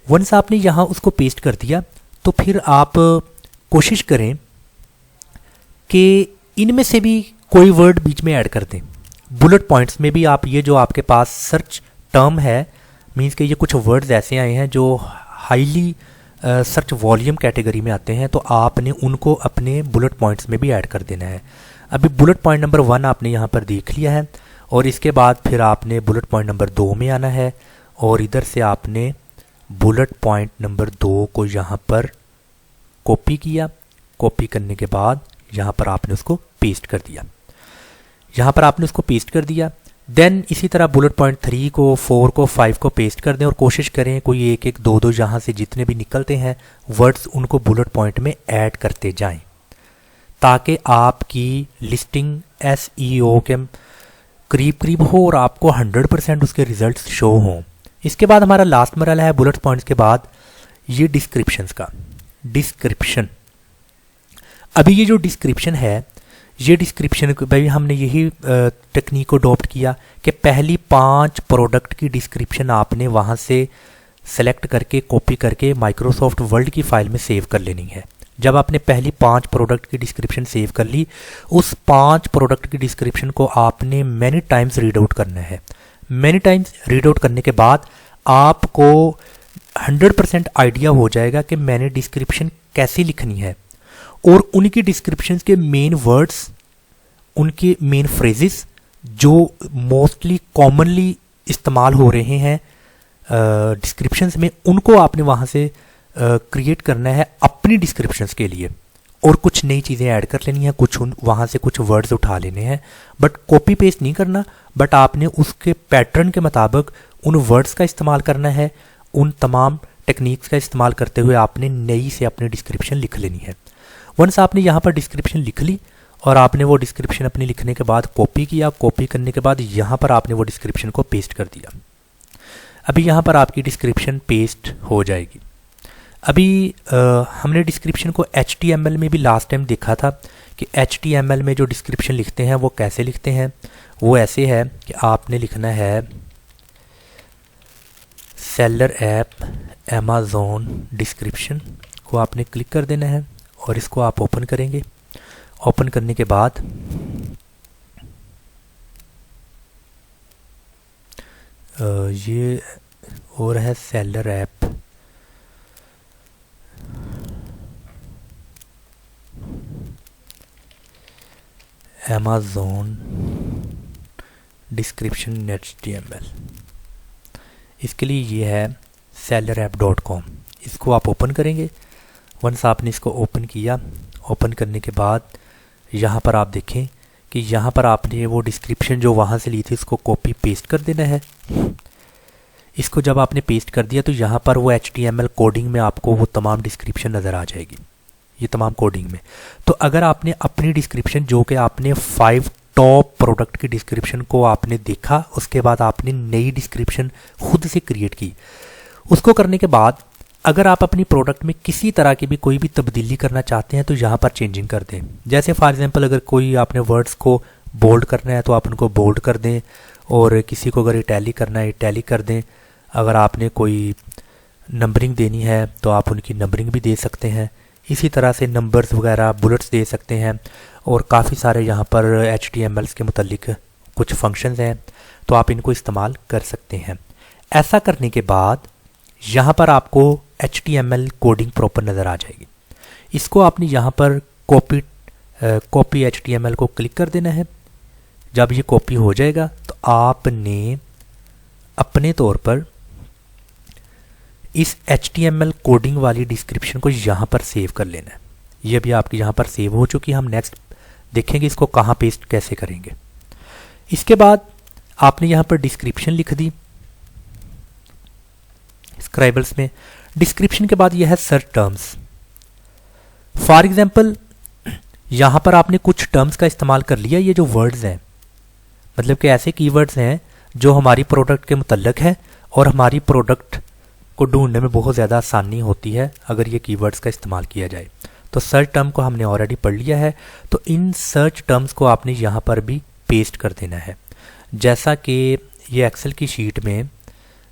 वंस आपने यहाँ उसको पेस्ट कर दिया तो फिर आप कोशिश करें कि इनमें से भी कोई वर्ड बीच में ऐड कर दें। बुलेट पॉइंट्स में भी आप ये जो आपके पास सर्च टर्म है, मींस कि ये कुछ वर्ड्स ऐसे आए हैं जो हाईली सर्च वॉल्यूम कैटेगरी में आते हैं, तो आपने उनको अपने बुलेट पॉइंट्स में भी ऐड कर देना है। अभी बुलेट पॉइंट नंबर 1 आपने यहाँ पर देख लिया है और इसके बाद फिर आपने बुलेट पॉइंट नंबर 2 में आना है और इधर से आपने बुलेट पॉइंट नंबर 2 को यहाँ पर कॉपी किया। कॉपी करने के बाद यहाँ पर आपने उसको पेस्ट कर दिया। यहाँ पर आपने उसको पेस्ट कर दिया। देन इसी तरह बुलेट पॉइंट 3 को, 4 को, 5 को पेस्ट कर दें और कोशिश करें कोई एक एक दो दो यहाँ से जितने भी निकलते हैं वर्ड्स उनको बुलेट पॉइंट में ऐड करते जाएं, ताकि आपकी लिस्टिंग SEO के करीब हो और आपको 100% उसके रिजल्ट्स शो हों। इसके बाद हमारा लास्ट मरहला है बुलेट पॉइंट्स के बाद ये डिस्क्रिप्शंस का। डिस्क्रिप्शन, अभी ये जो डिस्क्रिप्शन है, ये डिस्क्रिप्शन भाई हमने यही टेक्निक को अडॉप्ट किया कि पहली 5 प्रोडक्ट की डिस्क्रिप्शन आपने वहाँ से सेलेक्ट करके कॉपी करके माइक्रोसॉफ्ट वर्ड की फाइल में सेव कर लेनी है। जब आपने पहली 5 प्रोडक्ट की डिस्क्रिप्शन सेव कर ली, उस 5 प्रोडक्ट की डिस्क्रिप्शन को आपने मैनी टाइम्स रीड आउट करना है। मैनी टाइम्स रीड आउट करने के बाद आपको 100% आइडिया हो जाएगा कि मैंने डिस्क्रिप्शन कैसी लिखनी है और उनकी डिस्क्रिप्शंस के मेन वर्ड्स, उनके मेन फ्रेजेस जो मोस्टली कॉमनली इस्तेमाल हो रहे हैं डिस्क्रिप्शंस में, उनको आपने वहाँ से क्रिएट करना है अपनी डिस्क्रिप्शंस के लिए और कुछ नई चीज़ें ऐड कर लेनी है, कुछ वहाँ से कुछ वर्ड्स उठा लेने हैं, बट कॉपी पेस्ट नहीं करना, बट आपने उसके पैटर्न के मुताबिक उन वर्ड्स का इस्तेमाल करना है। उन तमाम टेक्निक्स का इस्तेमाल करते हुए आपने नई से अपनी डिस्क्रिप्शन लिख लेनी है। वंस आपने यहाँ पर डिस्क्रिप्शन लिख ली और आपने वो डिस्क्रिप्शन अपनी लिखने के बाद कॉपी किया। कॉपी करने के बाद यहाँ पर आपने वो डिस्क्रिप्शन को पेस्ट कर दिया। अभी यहाँ पर आपकी डिस्क्रिप्शन पेस्ट हो जाएगी। अभी हमने डिस्क्रिप्शन को HTML में भी लास्ट टाइम देखा था कि HTML में जो डिस्क्रिप्शन लिखते हैं वो कैसे लिखते हैं। वो ऐसे है कि आपने लिखना है सेलर ऐप Amazon डिस्क्रिप्शन को आपने क्लिक कर देना है और इसको आप ओपन करेंगे। ओपन करने के बाद ये और है seller app Amazon description HTML। इसके लिए ये है sellerapp.com। इसको आप ओपन करेंगे। वंस आपने इसको ओपन किया, ओपन करने के बाद यहाँ पर आप देखें कि यहाँ पर आपने वो डिस्क्रिप्शन जो वहाँ से ली थी इसको कॉपी पेस्ट कर देना है। इसको जब आपने पेस्ट कर दिया तो यहाँ पर वो HTML कोडिंग में आपको वो तमाम डिस्क्रिप्शन नज़र आ जाएगी, ये तमाम कोडिंग में। तो अगर आपने अपनी डिस्क्रिप्शन जो कि आपने 5 टॉप प्रोडक्ट की डिस्क्रिप्शन को आपने देखा, उसके बाद आपने नई डिस्क्रिप्शन खुद से क्रिएट की, उसको करने के बाद अगर आप अपनी प्रोडक्ट में किसी तरह की भी कोई भी तब्दीली करना चाहते हैं तो यहाँ पर चेंजिंग कर दें। जैसे फॉर एग्जांपल अगर कोई आपने वर्ड्स को बोल्ड करना है तो आप उनको बोल्ड कर दें और किसी को अगर इटैलिक करना है इटैलिक कर दें। अगर आपने कोई नंबरिंग देनी है तो आप उनकी नंबरिंग भी दे सकते हैं। इसी तरह से नंबर्स वगैरह बुलेट्स दे सकते हैं और काफ़ी सारे यहाँ पर HTML के मुतल्लिक कुछ फंक्शंस हैं तो आप इनको इस्तेमाल कर सकते हैं। ऐसा करने के बाद यहाँ पर आपको HTML कोडिंग प्रॉपर नज़र आ जाएगी। इसको आपने यहाँ पर कॉपी HTML को क्लिक कर देना है। जब ये कॉपी हो जाएगा तो आपने अपने तौर पर इस HTML कोडिंग वाली डिस्क्रिप्शन को यहाँ पर सेव कर लेना है। ये भी आपकी यहाँ पर सेव हो चुकी है। हम नेक्स्ट देखेंगे इसको कहाँ पेस्ट कैसे करेंगे। इसके बाद आपने यहाँ पर डिस्क्रिप्शन लिख दी स्क्राइबल्स में। डिस्क्रिप्शन के बाद यह है सर्च टर्म्स। फॉर एग्जांपल यहाँ पर आपने कुछ टर्म्स का इस्तेमाल कर लिया। ये जो वर्ड्स हैं मतलब कि ऐसे कीवर्ड्स हैं जो हमारी प्रोडक्ट के मुतल्लिक है और हमारी प्रोडक्ट को ढूंढने में बहुत ज़्यादा आसानी होती है अगर ये कीवर्ड्स का इस्तेमाल किया जाए। तो सर्च टर्म को हमने ऑलरेडी पढ़ लिया है, तो इन सर्च टर्म्स को आपने यहाँ पर भी पेस्ट कर देना है। जैसा कि ये एक्सेल की शीट में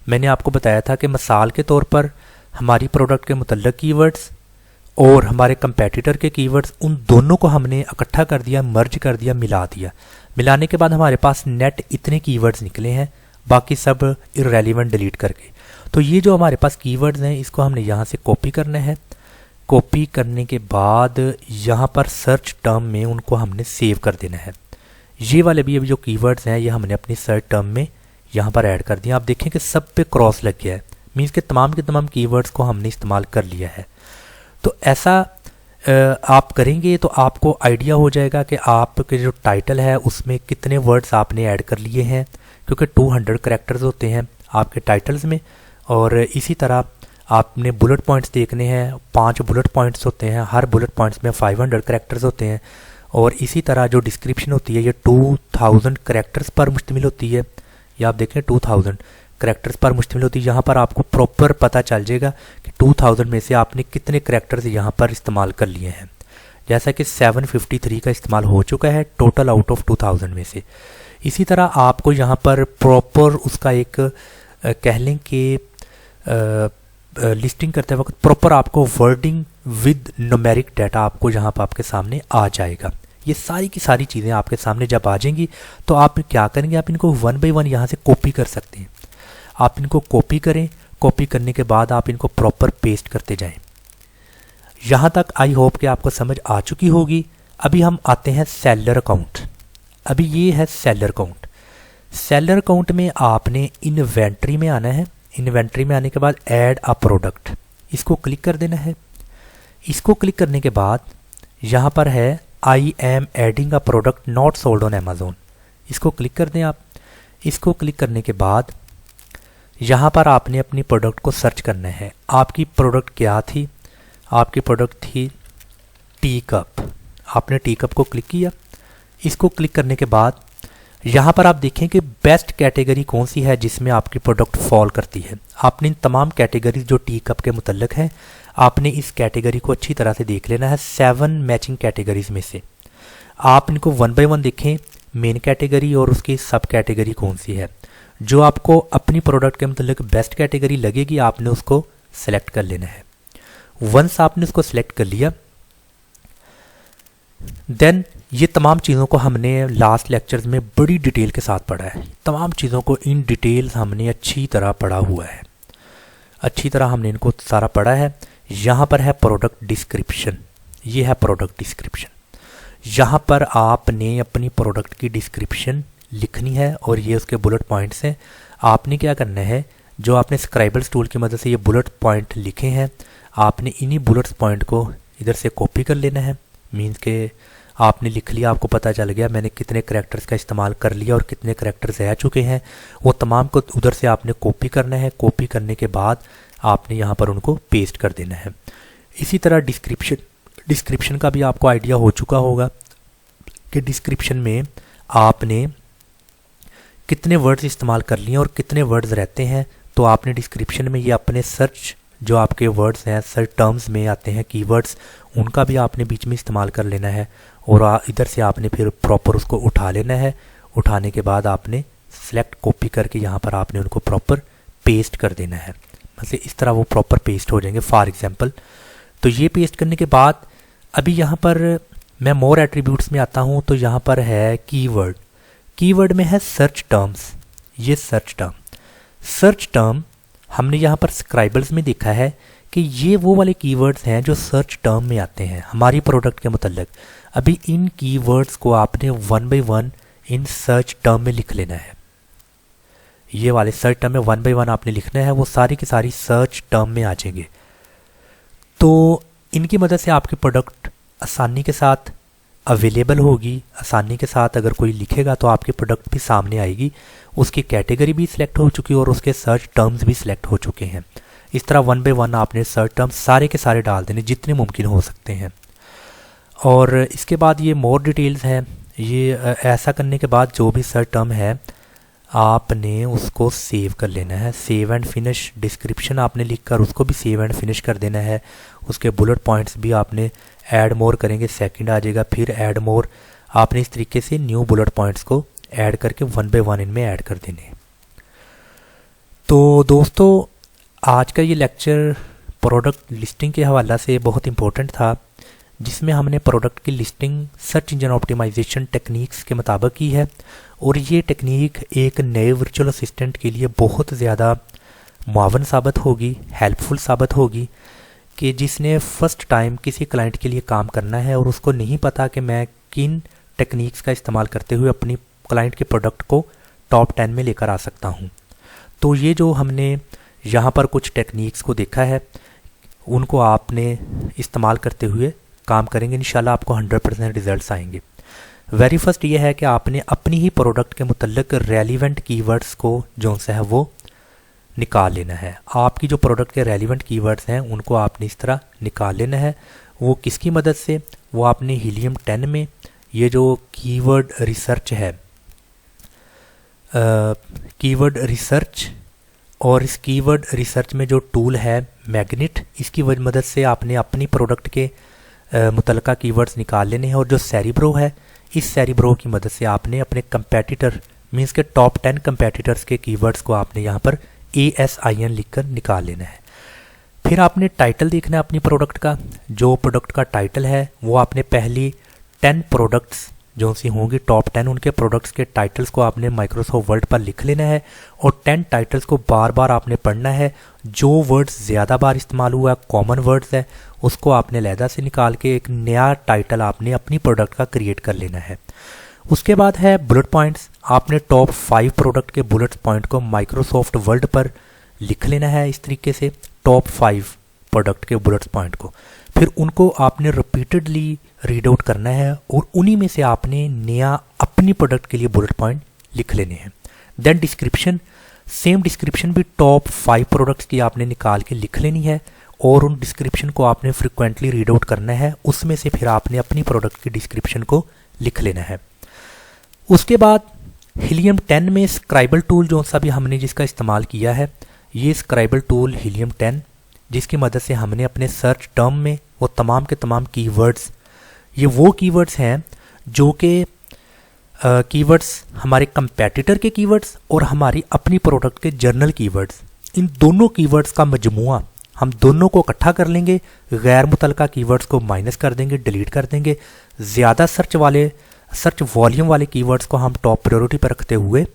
मैंने आपको बताया था कि मिसाल के तौर पर हमारी प्रोडक्ट के मुतल्लिक कीवर्ड्स और हमारे कंपेटिटर के कीवर्ड्स, उन दोनों को हमने इकट्ठा कर दिया, मर्ज कर दिया, मिला दिया। मिलाने के बाद हमारे पास नेट इतने कीवर्ड्स निकले हैं, बाकी सब इररेलेवेंट डिलीट करके। तो ये जो हमारे पास कीवर्ड्स हैं इसको हमने यहाँ से कॉपी करना है। कॉपी करने के बाद यहाँ पर सर्च टर्म में उनको हमने सेव कर देना है। ये वाले भी अभी जो कीवर्ड्स हैं ये हमने अपनी सर्च टर्म में यहाँ पर ऐड कर दिया। आप देखें कि सब पे क्रॉस लग गया है, मीन्स के तमाम कीवर्ड्स को हमने इस्तेमाल कर लिया है। तो ऐसा आप करेंगे तो आपको आइडिया हो जाएगा कि आपके जो टाइटल है उसमें कितने वर्ड्स आपने ऐड कर लिए हैं, क्योंकि 200 कैरेक्टर्स होते हैं आपके टाइटल्स में। और इसी तरह आपने बुलेट पॉइंट्स देखने हैं, 5 बुलेट पॉइंट्स होते हैं, हर बुलेट पॉइंट्स में 500 कैरेक्टर्स होते हैं। और इसी तरह जो डिस्क्रिप्शन होती है ये 2000 कैरेक्टर्स पर मुश्तमिल होती है। ये आप देखें 2000 कैरेक्टर्स पर मुश्तमिल होती है। यहाँ पर आपको प्रॉपर पता चल जाएगा कि 2000 में से आपने कितने कैरेक्टर्स यहाँ पर इस्तेमाल कर लिए हैं। जैसा कि 753 का इस्तेमाल हो चुका है टोटल आउट ऑफ 2000 में से। इसी तरह आपको यहाँ पर प्रॉपर उसका एक कह लें कि लिस्टिंग करते वक्त प्रॉपर आपको वर्डिंग विद न्यूमेरिक डाटा आपको यहाँ पर आपके सामने आ जाएगा। ये सारी की सारी चीज़ें आपके सामने जब आ जाएंगी तो आप क्या करेंगे, आप इनको 1 बाय 1 यहाँ से कॉपी कर सकते हैं। आप इनको कॉपी करें, कॉपी करने के बाद आप इनको प्रॉपर पेस्ट करते जाएं। यहाँ तक आई होप कि आपको समझ आ चुकी होगी। अभी हम आते हैं सेलर अकाउंट। अभी ये है सेलर अकाउंट। सेलर अकाउंट में आपने इन्वेंट्री में आना है। इन्वेंट्री में आने के बाद ऐड अ प्रोडक्ट, इसको क्लिक कर देना है। इसको क्लिक करने के बाद यहाँ पर है I am adding a product not sold on Amazon, इसको क्लिक कर दें आप। इसको क्लिक करने के बाद यहाँ पर आपने अपनी प्रोडक्ट को सर्च करना है। आपकी प्रोडक्ट क्या थी? आपकी प्रोडक्ट थी टी कप। आपने टी कप को क्लिक किया। इसको क्लिक करने के बाद यहाँ पर आप देखें कि बेस्ट कैटेगरी कौन सी है जिसमें आपकी प्रोडक्ट फॉल करती है। आपने इन तमाम कैटेगरीज जो टी कप के मुतल्लिक हैं आपने इस कैटेगरी को अच्छी तरह से देख लेना है। 7 मैचिंग कैटेगरीज में से आप इनको 1 बाय 1 देखें, मेन कैटेगरी और उसकी सब कैटेगरी कौन सी है। जो आपको अपनी प्रोडक्ट के मुतल्लिक बेस्ट कैटेगरी लगेगी आपने उसको सेलेक्ट कर लेना है। वंस आपने उसको सेलेक्ट कर लिया देन ये तमाम चीज़ों को हमने लास्ट लेक्चर्स में बड़ी डिटेल के साथ पढ़ा है। तमाम चीज़ों को इन डिटेल हमने अच्छी तरह पढ़ा हुआ है, अच्छी तरह हमने इनको सारा पढ़ा है। यहाँ पर है प्रोडक्ट डिस्क्रिप्शन, ये है प्रोडक्ट डिस्क्रिप्शन। यहाँ पर आपने अपनी प्रोडक्ट की डिस्क्रिप्शन लिखनी है और ये उसके बुलेट पॉइंट्स हैं। आपने क्या करना है, जो आपने स्क्राइबल्स टूल की मदद से ये बुलेट पॉइंट लिखे हैं आपने इन्हीं बुलेट पॉइंट को इधर से कॉपी कर लेना है। मीन्स के आपने लिख लिया, आपको पता चल गया मैंने कितने करैक्टर्स का इस्तेमाल कर लिया और कितने करैक्टर्स रह चुके हैं, वो तमाम को उधर से आपने कॉपी करना है। कॉपी करने के बाद आपने यहाँ पर उनको पेस्ट कर देना है। इसी तरह डिस्क्रिप्शन का भी आपको आइडिया हो चुका होगा कि डिस्क्रिप्शन में आपने कितने वर्ड्स इस्तेमाल कर लिए और कितने वर्ड्स रहते हैं। तो आपने डिस्क्रिप्शन में ये अपने सर्च जो आपके वर्ड्स हैं, सर्च टर्म्स में आते हैं कीवर्ड्स, उनका भी आपने बीच में इस्तेमाल कर लेना है और इधर से आपने फिर प्रॉपर उसको उठा लेना है। उठाने के बाद आपने सेलेक्ट कॉपी करके यहाँ पर आपने उनको प्रॉपर पेस्ट कर देना है। मतलब इस तरह वो प्रॉपर पेस्ट हो जाएंगे फॉर एग्जांपल। तो ये पेस्ट करने के बाद अभी यहाँ पर मैं मोर एट्रीब्यूट्स में आता हूँ तो यहाँ पर है कीवर्ड। कीवर्ड में है सर्च टर्म्स। ये सर्च टर्म हमने यहाँ पर स्क्राइबल्स में देखा है कि ये वो वाले कीवर्ड्स हैं जो सर्च टर्म में आते हैं हमारी प्रोडक्ट के मुतल्लिक। अभी इन कीवर्ड्स को आपने 1 बाय 1 इन सर्च टर्म में लिख लेना है। ये वाले सर्च टर्म में 1 बाय 1 आपने लिखना है, वो सारी की सारी सर्च टर्म में आ जाएंगे। तो इनकी मदद से आपकी प्रोडक्ट आसानी के साथ अवेलेबल होगी। आसानी के साथ अगर कोई लिखेगा तो आपकी प्रोडक्ट भी सामने आएगी, उसकी कैटेगरी भी सिलेक्ट हो चुकी है और उसके सर्च टर्म्स भी सिलेक्ट हो चुके हैं। इस तरह 1 बाय 1 आपने सर्च टर्म्स सारे के सारे डाल देने जितने मुमकिन हो सकते हैं। और इसके बाद ये मोर डिटेल्स है। ये ऐसा करने के बाद जो भी सर्च टर्म है आपने उसको सेव कर लेना है। सेव एंड फिनिश, डिस्क्रिप्शन आपने लिखकर उसको भी सेव एंड फिनिश कर देना है। उसके बुलेट पॉइंट्स भी आपने ऐड मोर करेंगे, सेकंड आ जाएगा, फिर ऐड मोर। आपने इस तरीके से न्यू बुलेट पॉइंट्स को ऐड करके 1 बाय 1 इनमें ऐड कर देने। तो दोस्तों आज का ये लेक्चर प्रोडक्ट लिस्टिंग के हवाला से बहुत इंपॉर्टेंट था, जिसमें हमने प्रोडक्ट की listing search engine optimisation techniques के मुताबिक की है। और ये टेक्निक एक नए वर्चुअल असिस्टेंट के लिए बहुत ज़्यादा मुआवन साबित होगी, हेल्पफुल साबित होगी, कि जिसने फ़र्स्ट टाइम किसी क्लाइंट के लिए काम करना है और उसको नहीं पता कि मैं किन टेक्निक्स का इस्तेमाल करते हुए अपनी क्लाइंट के प्रोडक्ट को टॉप 10 में लेकर आ सकता हूँ। तो ये जो हमने यहाँ पर कुछ टेक्निक्स को देखा है, उनको आपने इस्तेमाल करते हुए काम करेंगे, इंशाल्लाह आपको 100% रिजल्ट्स आएंगे। वेरी फर्स्ट ये है कि आपने अपनी ही प्रोडक्ट के मुतल्लिक रेलिवेंट कीवर्ड्स को जो सा है वो निकाल लेना है। आपकी जो प्रोडक्ट के रेलिवेंट कीवर्ड्स हैं उनको आपने इस तरह निकाल लेना है। वो किसकी मदद से? वो आपने हीलियम 10 में ये जो कीवर्ड रिसर्च है, कीवर्ड रिसर्च, और इस कीवर्ड रिसर्च में जो टूल है मैग्नेट, इसकी मदद से आपने अपनी प्रोडक्ट के मुतल्लिका कीवर्ड्स निकाल लेने हैं। और जो सेरिब्रो है, इस सेरिब्रो की मदद से आपने अपने कंपेटिटर मींस के टॉप 10 कंपेटिटर्स के कीवर्ड्स को आपने यहाँ पर ASIN लिखकर निकाल लेना है। फिर आपने टाइटल देखना है अपनी प्रोडक्ट का। जो प्रोडक्ट का टाइटल है वो आपने पहली 10 प्रोडक्ट्स जो सी होंगी टॉप 10, उनके प्रोडक्ट्स के टाइटल्स को आपने माइक्रोसॉफ्ट वर्ड पर लिख लेना है और 10 टाइटल्स को बार बार आपने पढ़ना है। जो वर्ड्स ज़्यादा बार इस्तेमाल हुआ है, कॉमन वर्ड्स है, उसको आपने अलहदा से निकाल के एक नया टाइटल आपने अपनी प्रोडक्ट का क्रिएट कर लेना है। उसके बाद है बुलेट पॉइंट्स। आपने टॉप 5 प्रोडक्ट के बुलेट पॉइंट को माइक्रोसॉफ्ट वर्ड पर लिख लेना है इस तरीके से, टॉप 5 प्रोडक्ट के बुलेट पॉइंट को। फिर उनको आपने रिपीटेडली रीड आउट करना है और उन्हीं में से आपने नया अपनी प्रोडक्ट के लिए बुलेट पॉइंट लिख लेने हैं। देन डिस्क्रिप्शन, सेम डिस्क्रिप्शन भी टॉप 5 प्रोडक्ट्स की आपने निकाल के लिख लेनी है और उन डिस्क्रिप्शन को आपने फ्रिक्वेंटली रीड आउट करना है। उसमें से फिर आपने अपनी प्रोडक्ट की डिस्क्रिप्शन को लिख लेना है। उसके बाद हीलियम 10 में स्क्राइबल टूल जो सा भी हमने जिसका इस्तेमाल किया है, ये स्क्राइबल टूल हीलियम 10, जिसकी मदद से हमने अपने सर्च टर्म में वो तमाम के तमाम कीवर्ड्स, ये वो कीवर्ड्स हैं जो कि कीवर्ड्स हमारे कंपेटिटर के कीवर्ड्स और हमारी अपनी प्रोडक्ट के जर्नल कीवर्ड्स, इन दोनों कीवर्ड्स का मजमुआ हम दोनों को इकट्ठा कर लेंगे। गैर मुतल्लिका कीवर्ड्स को माइनस कर देंगे, डिलीट कर देंगे। ज़्यादा सर्च वॉल्यूम वाले कीवर्ड्स को हम टॉप प्रायोरिटी पर रखते हुए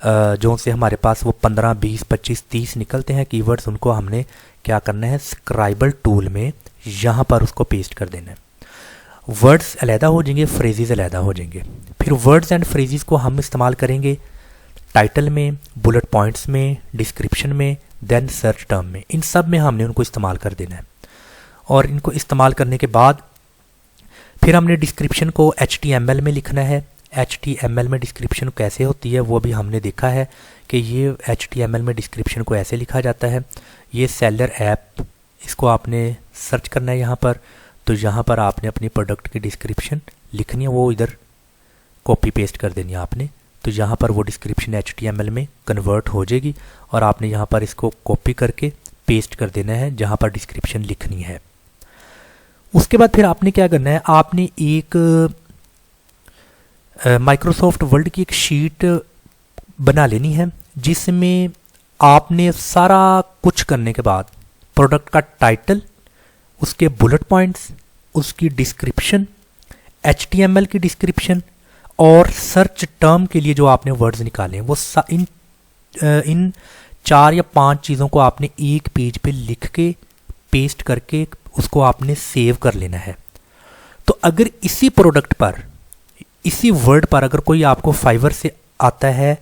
जो से हमारे पास वो 15, 20, 25, 30 निकलते हैं कीवर्ड्स, उनको हमने क्या करना है, स्क्राइबल टूल में यहाँ पर उसको पेस्ट कर देना है। वर्ड्स अलहदा हो जाएंगे, फ्रेजेस अलहदा हो जाएंगे। फिर वर्ड्स एंड फ्रेजेस को हम इस्तेमाल करेंगे टाइटल में, बुलेट पॉइंट्स में, डिस्क्रिप्शन में, देन सर्च टर्म में। इन सब में हमने उनको इस्तेमाल कर देना है। और इनको इस्तेमाल करने के बाद फिर हमने डिस्क्रिप्शन को HTML में लिखना है। HTML में डिस्क्रिप्शन कैसे होती है वो भी हमने देखा है कि ये HTML में डिस्क्रिप्शन को ऐसे लिखा जाता है। ये सेलर ऐप, इसको आपने सर्च करना है यहाँ पर, तो यहाँ पर आपने अपनी प्रोडक्ट की डिस्क्रिप्शन लिखनी है, वो इधर कॉपी पेस्ट कर देनी है आपने। तो यहाँ पर वो डिस्क्रिप्शन HTML में कन्वर्ट हो जाएगी और आपने यहाँ पर इसको कॉपी करके पेस्ट कर देना है जहाँ पर डिस्क्रिप्शन लिखनी है। उसके बाद फिर आपने क्या करना है, आपने एक माइक्रोसॉफ्ट वर्ड की एक शीट बना लेनी है जिसमें आपने सारा कुछ करने के बाद प्रोडक्ट का टाइटल, उसके बुलेट पॉइंट्स, उसकी डिस्क्रिप्शन, HTML की डिस्क्रिप्शन और सर्च टर्म के लिए जो आपने वर्ड्स निकाले हैं वो इन 4 या 5 चीज़ों को आपने एक पेज पे लिख के पेस्ट करके उसको आपने सेव कर लेना है। तो अगर इसी प्रोडक्ट पर, इसी वर्ड पर अगर कोई आपको फाइवर से आता है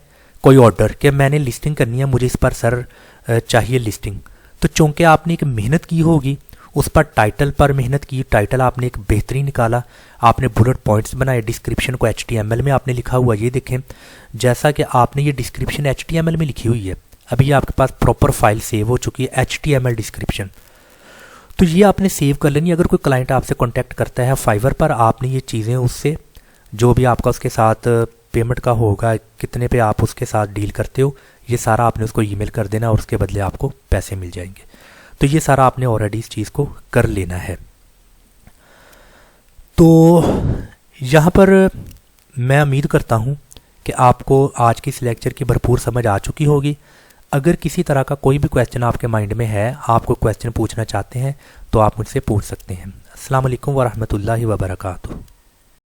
कोई ऑर्डर कि मैंने लिस्टिंग करनी है, मुझे इस पर सर चाहिए लिस्टिंग, तो चूंकि आपने एक मेहनत की होगी, उस पर टाइटल पर मेहनत की, टाइटल आपने एक बेहतरीन निकाला, आपने बुलेट पॉइंट्स बनाए, डिस्क्रिप्शन को HTML में आपने लिखा हुआ, ये देखें जैसा कि आपने ये डिस्क्रिप्शन HTML में लिखी हुई है, अभी आपके पास प्रॉपर फाइल सेव हो चुकी है HTML डिस्क्रिप्शन। तो ये आपने सेव कर लेनी। अगर कोई क्लाइंट आपसे कांटेक्ट करता है फाइवर पर, आपने ये चीज़ें उससे, जो भी आपका उसके साथ पेमेंट का होगा, कितने पे आप उसके साथ डील करते हो, ये सारा आपने उसको ईमेल कर देना और उसके बदले आपको पैसे मिल जाएंगे। तो ये सारा आपने ऑलरेडी इस चीज़ को कर लेना है। तो यहाँ पर मैं उम्मीद करता हूँ कि आपको आज की इस लेक्चर की भरपूर समझ आ चुकी होगी। अगर किसी तरह का कोई भी क्वेश्चन आपके माइंड में है, आप कोई क्वेश्चन पूछना चाहते हैं, तो आप मुझसे पूछ सकते हैं। अस्सलाम वालेकुम वरहमतुल्लाहि वबरकातुहू।